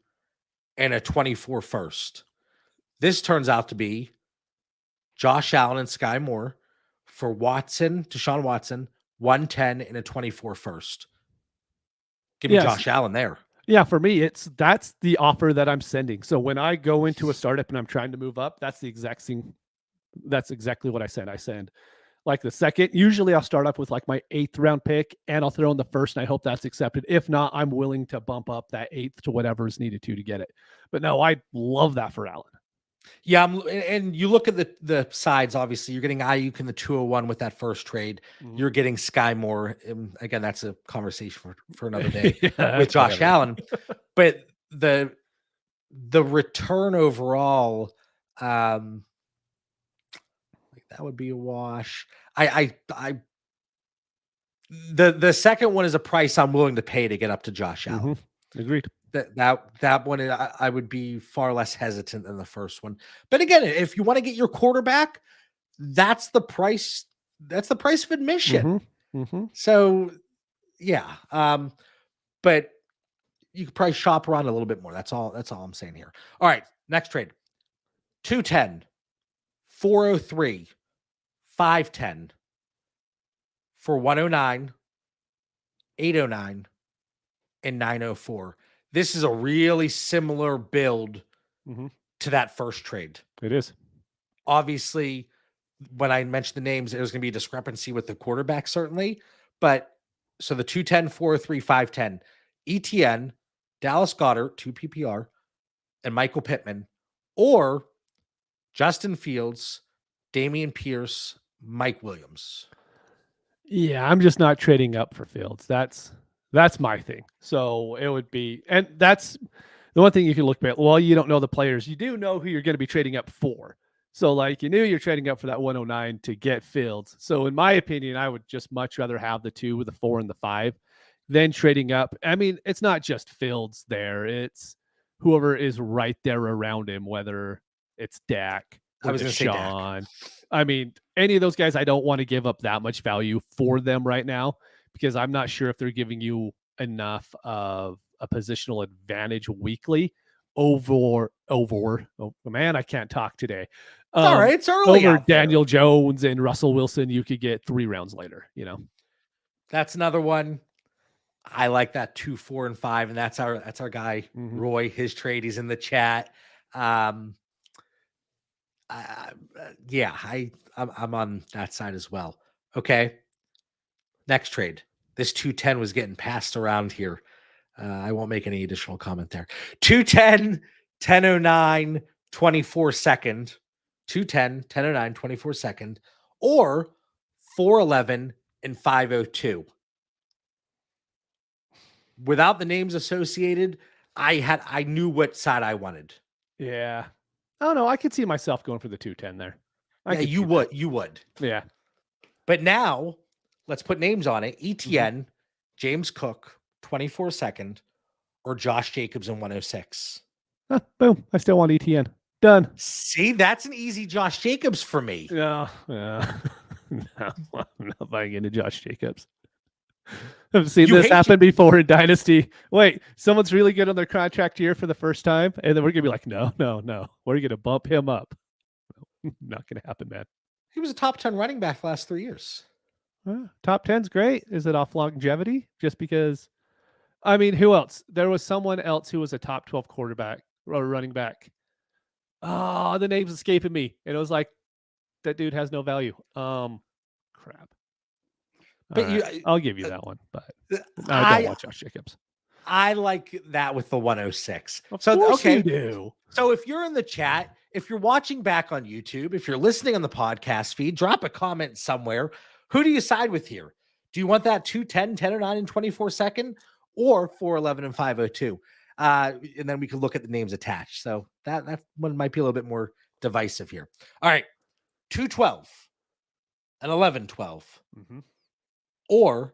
and a 24 first. This turns out to be Josh Allen and Sky Moore for Deshaun Watson, 110 and a 24 first. Give me Josh Allen there. Yeah, for me, that's the offer that I'm sending. So when I go into a startup and I'm trying to move up, that's the exact thing. That's exactly what I send. I send like the second. Usually I'll start up with like my 8th round pick, and I'll throw in the first, and I hope that's accepted. If not, I'm willing to bump up that 8th to whatever is needed to get it. But no, I love that for Allen. Yeah, and you look at the sides. Obviously, you're getting Ayuk in the 201 with that first trade. Mhm. You're getting Sky Moore. Again, that's a conversation for another day Yeah, with Josh whatever. Allen. But the return overall, like that would be a wash. The second one is a price I'm willing to pay to get up to Josh Allen. Agreed. That one I would be far less hesitant than the first one. But again, if you want to get your quarterback, that's the price. That's the price of admission. So yeah, but you could probably shop around a little bit more. That's all I'm saying here. All right, next trade. 210, 403, 510 for 109, 809, and 904. This is a really similar build to that first trade. It is. Obviously, when I mentioned the names, there's going to be a discrepancy with the quarterback, certainly. But so the 210, 403, 510, ETN, Dallas Goedert, 2 PPR, and Michael Pittman, or Justin Fields, Damian Pierce, Mike Williams. Yeah, I'm just not trading up for Fields. That's my thing. So it would be, and that's the one thing you can look at. Well, you don't know the players. You do know who you're going to be trading up for. So like you knew you're trading up for that 109 to get Fields. So in my opinion, I would just much rather have the 2 with the 4 and the 5 than trading up. I mean, it's not just Fields there. It's whoever is right there around him, whether it's Dak or I was going to say Deshaun. Dak. I mean, any of those guys, I don't want to give up that much value for them right now because I'm not sure if they're giving you enough of a positional advantage weekly over oh man, I can't talk today. All right, it's early over out there. Daniel Jones and Russell Wilson, you could get 3 rounds later, you know. That's another one. I like that 2, 4, and 5, and that's our guy Roy. His trade, he's in the chat. I'm on that side as well. Okay. Next trade. This 210 was getting passed around here. I won't make any additional comment there. 210, 1009, 24 second. 210, 1009, 24 second. Or 411 and 502. Without the names associated, I knew what side I wanted. Yeah. I don't know. I could see myself going for the 210 there. You would. Yeah. But now let's put names on it. ETN, James Cook, 24 second, or Josh Jacobs in 106. Boom. I still want ETN. Done. See, that's an easy Josh Jacobs for me. Yeah. No, I'm not buying into Josh Jacobs. I've seen this happen before in Dynasty. Wait, someone's really good on their contract year for the first time, and then we're gonna be like, no. We're gonna bump him up. Not gonna happen, man. He was a top 10 running back the last 3 years. Top 10's great. Is it off longevity? Just because, I mean, who else? There was someone else who was a top 12 quarterback or running back. Oh, the name's escaping me. And it was like, that dude has no value. Crap. But right. I'll give you that one, but I don't want Josh Jacobs. I like that with the 106. Of course you do. So if you're in the chat, if you're watching back on YouTube, if you're listening on the podcast feed, drop a comment somewhere. Who do you side with here? Do you want that 210, 1009, and 24 second, or 411 and 502? And then we can look at the names attached. So that one might be a little bit more divisive here. All right, 212 and 1112. Or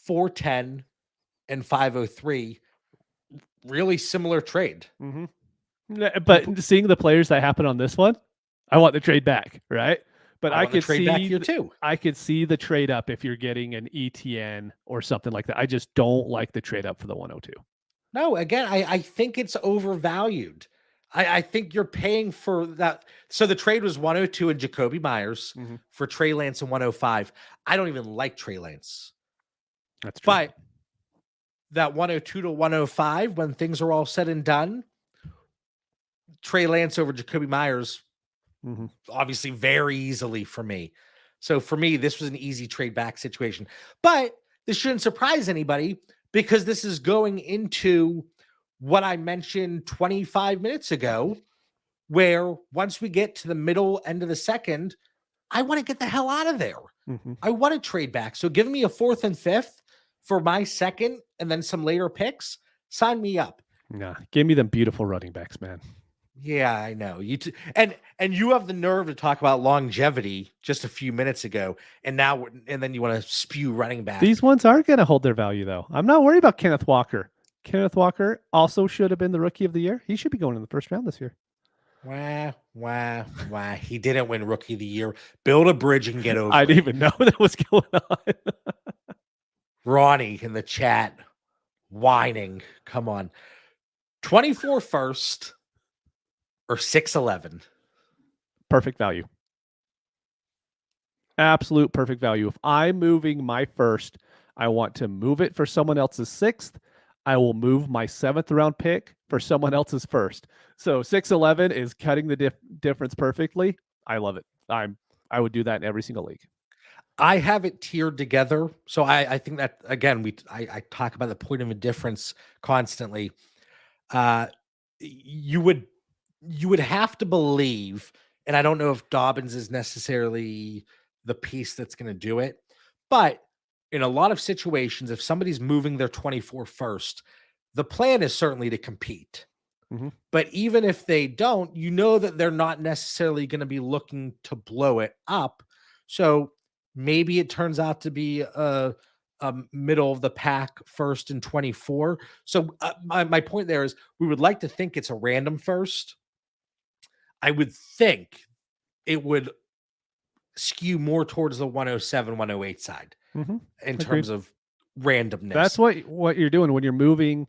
410 and 503, really similar trade. But seeing the players that happen on this one, I want the trade back, right? But I could trade back here too. I could see the trade up if you're getting an ETN or something like that. I just don't like the trade up for the 102. No, again, I think it's overvalued. I think you're paying for that. So the trade was 102 and Jacoby Myers for Trey Lance and 105. I don't even like Trey Lance. That's true. But that 102 to 105, when things are all said and done, Trey Lance over Jacoby Myers, obviously very easily for me. So for me, this was an easy trade back situation. But this shouldn't surprise anybody because this is going into what I mentioned 25 minutes ago where once we get to the middle end of the second, I want to get the hell out of there. I want to trade back. So give me a 4th and 5th for my second and then some later picks. Sign me up. Nah, give me them beautiful running backs, man. Yeah, I know. And you have the nerve to talk about longevity just a few minutes ago, and then you want to spew running back. These ones are going to hold their value, though. I'm not worried about Kenneth Walker. Kenneth Walker also should have been the rookie of the year. He should be going in the first round this year. Wah. He didn't win rookie of the year. Build a bridge and get over I it. didn't even know that was going on. Ronnie in the chat whining. Come on. 24 first or 6'11. Perfect value. Absolute perfect value. If I'm moving my first, I want to move it for someone else's 6th. I will move my 7th round pick for someone else's first. So 6'11 is cutting the difference perfectly. I love it. I would do that in every single league. I have it tiered together. So I think that, again, I talk about the point of indifference constantly. You would have to believe, and I don't know if Dobbins is necessarily the piece that's going to do it, but in a lot of situations, if somebody's moving their 24 first, the plan is certainly to compete. But even if they don't, you know that they're not necessarily going to be looking to blow it up. So maybe it turns out to be a middle of the pack 1st and 24. So my point there is we would like to think it's a random first. I would think it would skew more towards the 107, 108 side in terms of randomness. That's what you're doing when you're moving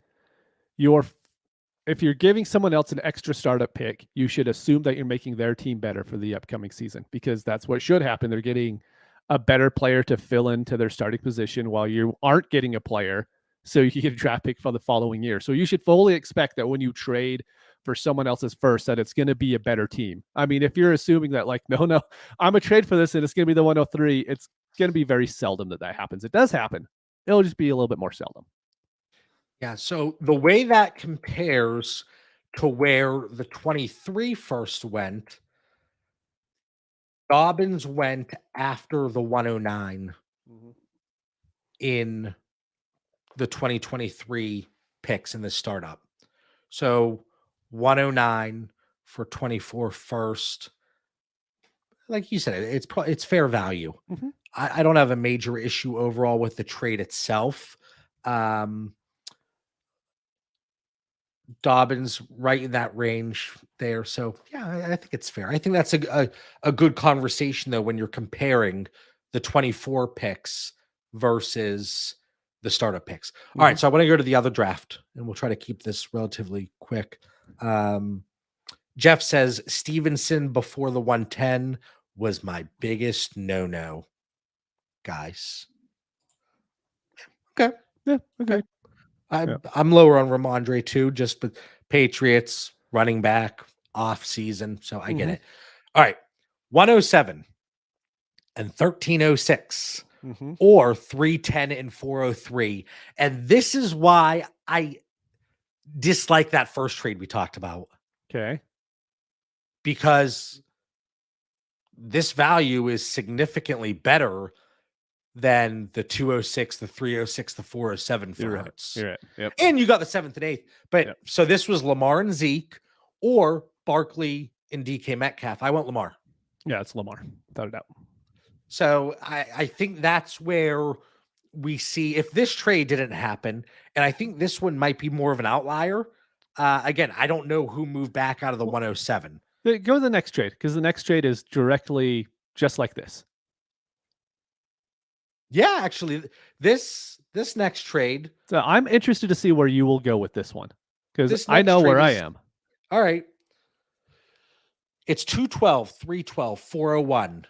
if you're giving someone else an extra startup pick, you should assume that you're making their team better for the upcoming season, because that's what should happen. They're getting a better player to fill into their starting position while you aren't getting a player, so you get a draft pick for the following year. So you should fully expect that when you trade for someone else's first, that it's going to be a better team. I mean, if you're assuming that, like, no, I'm going to trade for this and it's going to be the 103, it's going to be very seldom that happens. It does happen. It'll just be a little bit more seldom. Yeah, so the way that compares to where the 23 first went, Dobbins went after the 109 in the 2023 picks in the startup. So 109 for 24 first. Like you said, it's fair value. I don't have a major issue overall with the trade itself. Dobbins right in that range there. So yeah, I think it's fair. I think that's a good conversation though, when you're comparing the 24 picks versus the startup picks. All right. So I want to go to the other draft and we'll try to keep this relatively quick. Jeff says Stevenson before the 110 was my biggest no, guys. Okay. Yeah. Okay. I'm lower on Ramondre too, just with Patriots running back off season. So I get it. All right. 107 and 1306 or 310 and 403. And this is why I dislike that first trade we talked about. Okay. Because this value is significantly better than the 206, the 306, the 407 for Hurts. You're right. Yep. And you got the 7th and 8th. But so this was Lamar and Zeke or Barkley and DK Metcalf. I want Lamar. Yeah, it's Lamar, without a doubt. So I think that's where we see, if this trade didn't happen, and I think this one might be more of an outlier. Again, I don't know who moved back out of the 107. Go to the next trade, because the next trade is directly just like this. Yeah, actually, this next trade. So I'm interested to see where you will go with this one, because I know where I am. All right. It's 212, 312, 401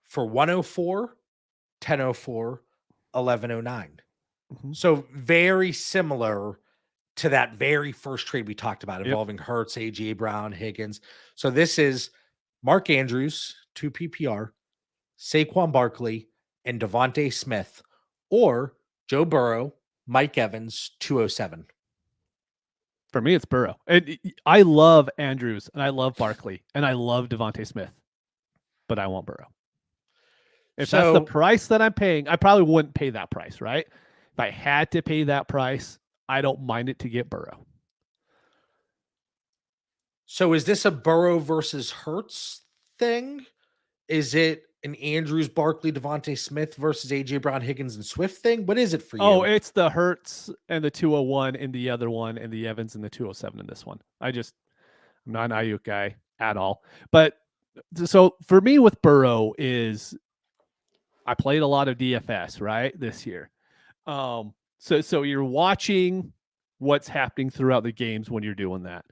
for 104, 1004, 1109. So very similar to that very first trade we talked about involving Hurts, A.J. Brown, Higgins. So this is Mark Andrews, 2 PPR, Saquon Barkley, and Devontae Smith, or Joe Burrow, Mike Evans, 207. For me, it's Burrow. And I love Andrews, and I love Barkley, and I love Devontae Smith, but I want Burrow. If that's the So price that I'm paying, I probably wouldn't pay that price, right? If I had to pay that price, I don't mind it to get Burrow. So is this a Burrow versus Hurts thing? Is it an Andrews, Barkley, Devontae Smith versus AJ Brown, Higgins, and Swift thing? What is it for Oh, you? it's the Hurts and the 201 in the other one, and the Evans and the 207 in this one. I'm not an Ayuk guy at all. But so for me with Burrow is I played a lot of DFS, right, this year. So you're watching what's happening throughout the games when you're doing that.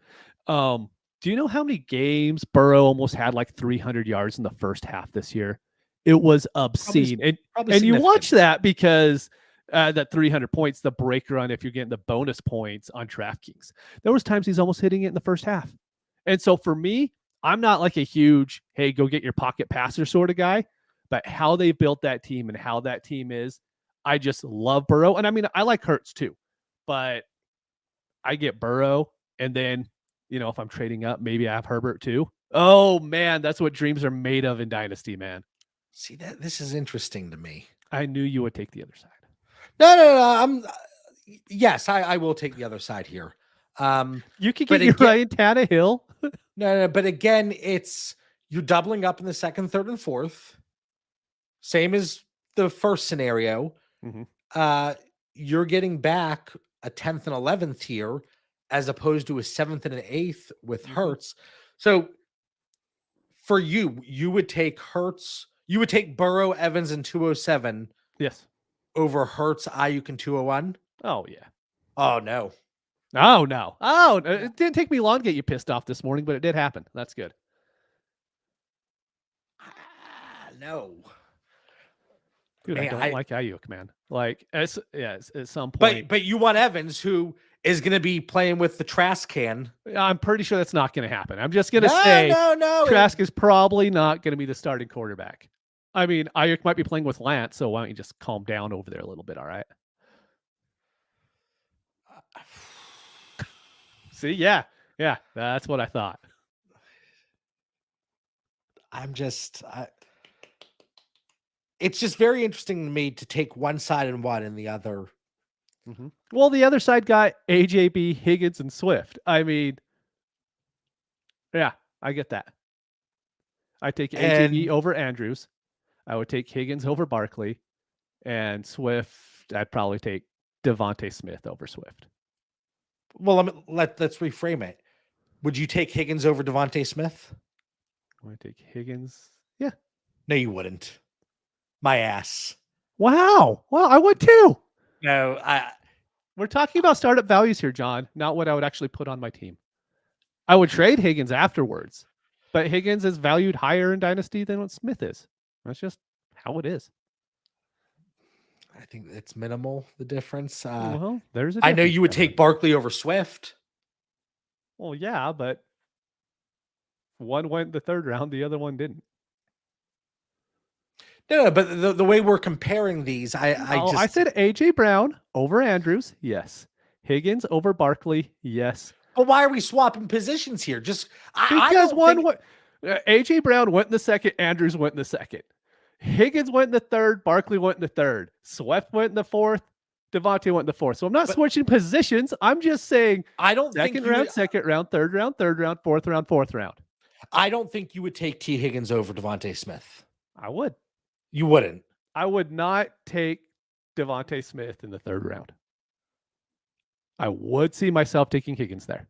Do you know how many games Burrow almost had like 300 yards in the first half this year? It was obscene. Probably And you watch significant. that because that 300 points, the break run, if you're getting the bonus points on DraftKings, there was times he's almost hitting it in the first half. And so for me, I'm not like a huge, hey, go get your pocket passer sort of guy, but how they built that team and how that team is, I just love Burrow. And I mean, I like Hurts too, but I get Burrow. And then, if I'm trading up, maybe I have Herbert too. Oh man, that's what dreams are made of in Dynasty, man. See, that this is interesting to me. I knew you would take the other side. No. Yes, I will take the other side here. You could but get your again- Ryan Tannehill. No, but again, you're doubling up in the second, third, and fourth. Same as the first scenario. Mhm. You're getting back a 10th and 11th here as opposed to a 7th and an 8th with Hurts. So for you would take Hurts, you would take Burrow, Evans, and 207 Yes. over Hurts, Ayuk, and 201. Oh yeah. Oh no. Oh no. Oh, it didn't take me long to get you pissed off this morning, but it did happen. That's good. No. Dude, Man, I don't like Ayuk, man. Like, at some point. But you want Evans, who is going to be playing with the Trask can. I'm pretty sure that's not going to happen. I'm just going to say No. Trask is probably not going to be the starting quarterback. I mean, Ayuk might be playing with Lance, so why don't you just calm down over there a little bit, all right? See, yeah, that's what I thought. It's just very interesting to me to take one side and one and the other. Mm-hmm. Well, the other side got AJB, Higgins, and Swift. I mean, yeah, I get that. I take AJB over Andrews. I would take Higgins over Barkley, and Swift. I'd probably take Devontae Smith over Swift. Well, let's reframe it. Would you take Higgins over Devontae Smith? I take Higgins. Yeah. No, you wouldn't. My ass. Wow. Well, I would too. No, we're talking about startup values here, John, not what I would actually put on my team. I would trade Higgins afterwards, but Higgins is valued higher in Dynasty than what Smith is. That's just how it is. I think it's minimal, the difference. Well, there's a I know difference, you would Kevin. take Barkley over Swift. Well, yeah, but one went the third round, the other one didn't. No, but the way we're comparing these, I said AJ Brown over Andrews, yes. Higgins over Barkley, yes. But why are we swapping positions here? Just because AJ Brown went in the second, Andrews went in the second. Higgins went in the third, Barkley went in the third. Swift went in the fourth, Devontae went in the fourth. So I'm not switching positions. I'm just saying I don't second round, third round, fourth round. I don't think you would take T. Higgins over Devontae Smith. I would. You wouldn't. I would not take Devontae Smith in the third round. I would see myself taking Higgins there.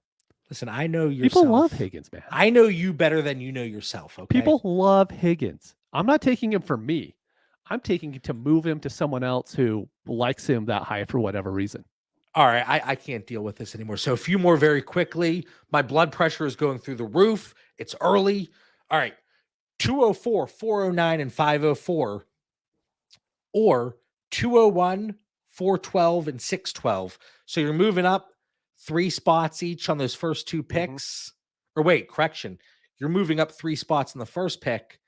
Listen, I know yourself. People love Higgins, man. I know you better than you know yourself, okay? People love Higgins. I'm not taking him for me. I'm taking it to move him to someone else who likes him that high for whatever reason. All right, I can't deal with this anymore. So a few more very quickly. My blood pressure is going through the roof. It's early. All right, 204, 409, and 504, or 201, 412, and 612. So you're moving up 3 spots each on those first 2 picks. Or wait, correction. You're moving up 3 spots in the first pick,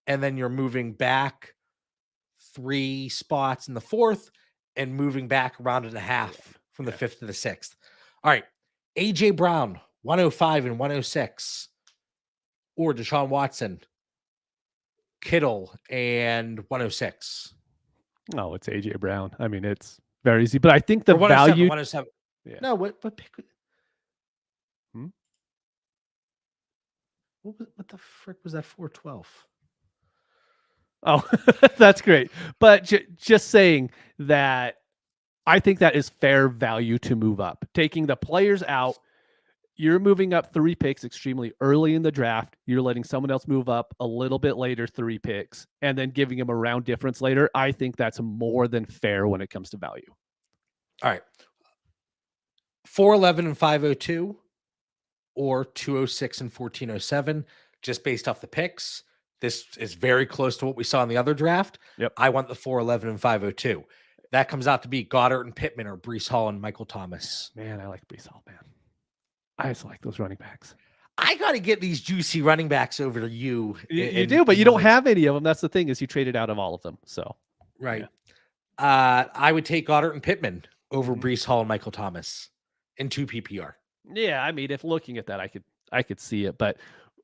and then you're moving back 3 spots in the fourth, and moving back a round and a half from the 5th to the 6th. All right. AJ Brown, 105 and 106. Or Deshaun Watson, Kittle, and 106. Oh, it's AJ Brown. I mean, it's very easy, but I think the Or 107, value. 107. Yeah. No, what pick? Hmm? What the frick was that 412? Oh, that's great. But just saying that I think that is fair value to move up. Taking the players out, you're moving up 3 picks extremely early in the draft. You're letting someone else move up a little bit later, 3 picks, and then giving them a round difference later. I think that's more than fair when it comes to value. All right. 411 and 502 or 206 and 1407, just based off the picks. This is very close to what we saw in the other draft. Yep. I want the 411 and 502. That comes out to be Goddard and Pittman or Breece Hall and Michael Thomas. Man, I like Breece Hall, man. I just like those running backs. I got to get these juicy running backs over to you. You do, but you don't have any of them. That's the thing, is you traded out of all of them. So right. Yeah. I would take Goddard and Pittman over Breece Hall and Michael Thomas in 2 PPR. Yeah, I mean, if looking at that, I could see it. But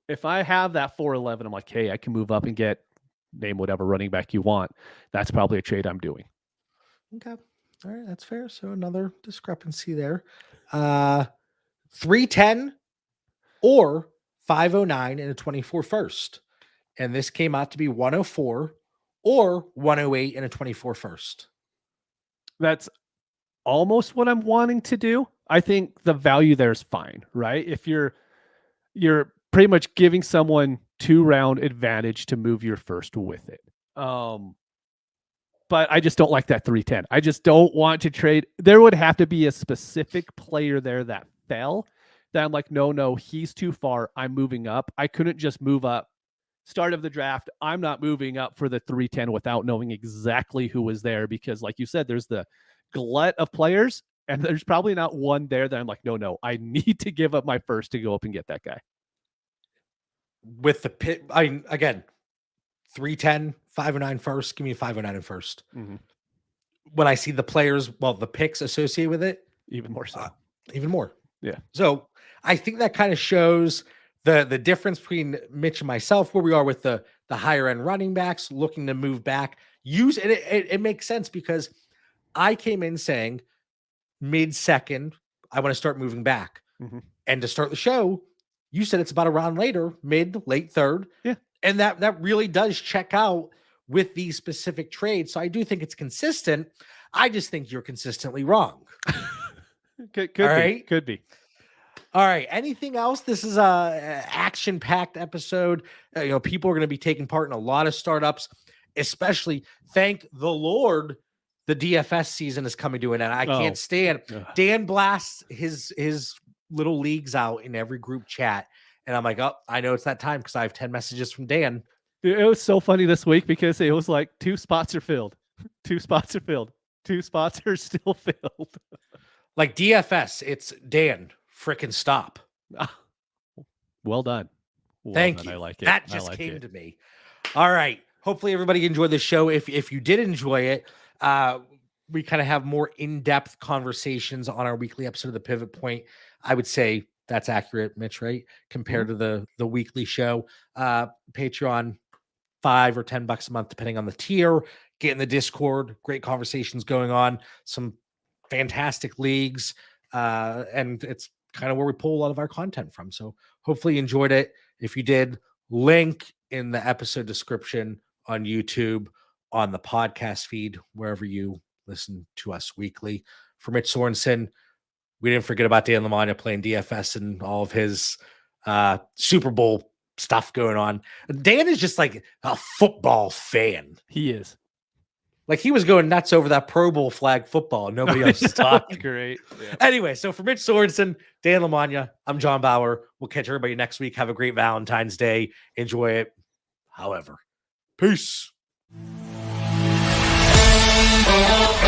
if I have that 411, I'm like, hey, I can move up and name whatever running back you want. That's probably a trade I'm doing. Okay. All right, that's fair. So another discrepancy there. 310 or 509 and a 24 first. And this came out to be 104 or 108 and a 24 first. That's almost what I'm wanting to do. I think the value there is fine, right? If you're pretty much giving someone 2-round advantage to move your first with it. But I just don't like that 310. I just don't want to trade. There would have to be a specific player there that fell that I'm like, no, he's too far. I'm moving up. I couldn't just move up. Start of the draft, I'm not moving up for the 310 without knowing exactly who was there, because like you said, there's the glut of players and there's probably not one there that I'm like, no, I need to give up my first to go up and get that guy. With the pit, again, 310, 509 first, give me 509 in first. Mm-hmm. When I see the players, the picks associated with it, even more so. Even more. Yeah. So I think that kind of shows the difference between Mitch and myself, where we are with the higher end running backs looking to move back. It makes sense, because I came in saying mid-second, I want to start moving back. Mm-hmm. And to start the show, you said it's about a round later, late third. Yeah. And that really does check out with these specific trades. So I do think it's consistent. I just think you're consistently wrong. Could be. All right. Anything else? This is a action-packed episode. People are going to be taking part in a lot of startups, especially, thank the Lord, the DFS season is coming to an end. I can't stand. Dan blasts his little leagues out in every group chat, and I'm like, oh, I know it's that time, because I have 10 messages from Dan. Dude, it was so funny this week, because it was like 2 spots are filled, 2 spots are filled, 2 spots are still filled. Like DFS, it's Dan. Frickin' stop. Well done. Thank you. I like it. That just came to me. All right. Hopefully everybody enjoyed the show. If you did enjoy it, we kind of have more in-depth conversations on our weekly episode of the Pivot Point. I would say that's accurate, Mitch, right? Compared to the weekly show. Patreon, $5 or $10 a month, depending on the tier. Get in the Discord. Great conversations going on. Some fantastic leagues. And it's kind of where we pull a lot of our content from. So hopefully you enjoyed it. If you did, link in the episode description on YouTube, on the podcast feed, wherever you listen to us weekly. For Mitch Sorensen, we didn't forget about Dan Lamagna playing DFS and all of his Super Bowl stuff going on. Dan is just like a football fan. He is. Like, he was going nuts over that Pro Bowl flag football. Nobody else is talking. Great. Yeah. Anyway, so for Mitch Sorensen, Dan Lamagna, I'm John Bauer. We'll catch everybody next week. Have a great Valentine's Day. Enjoy it. However, peace.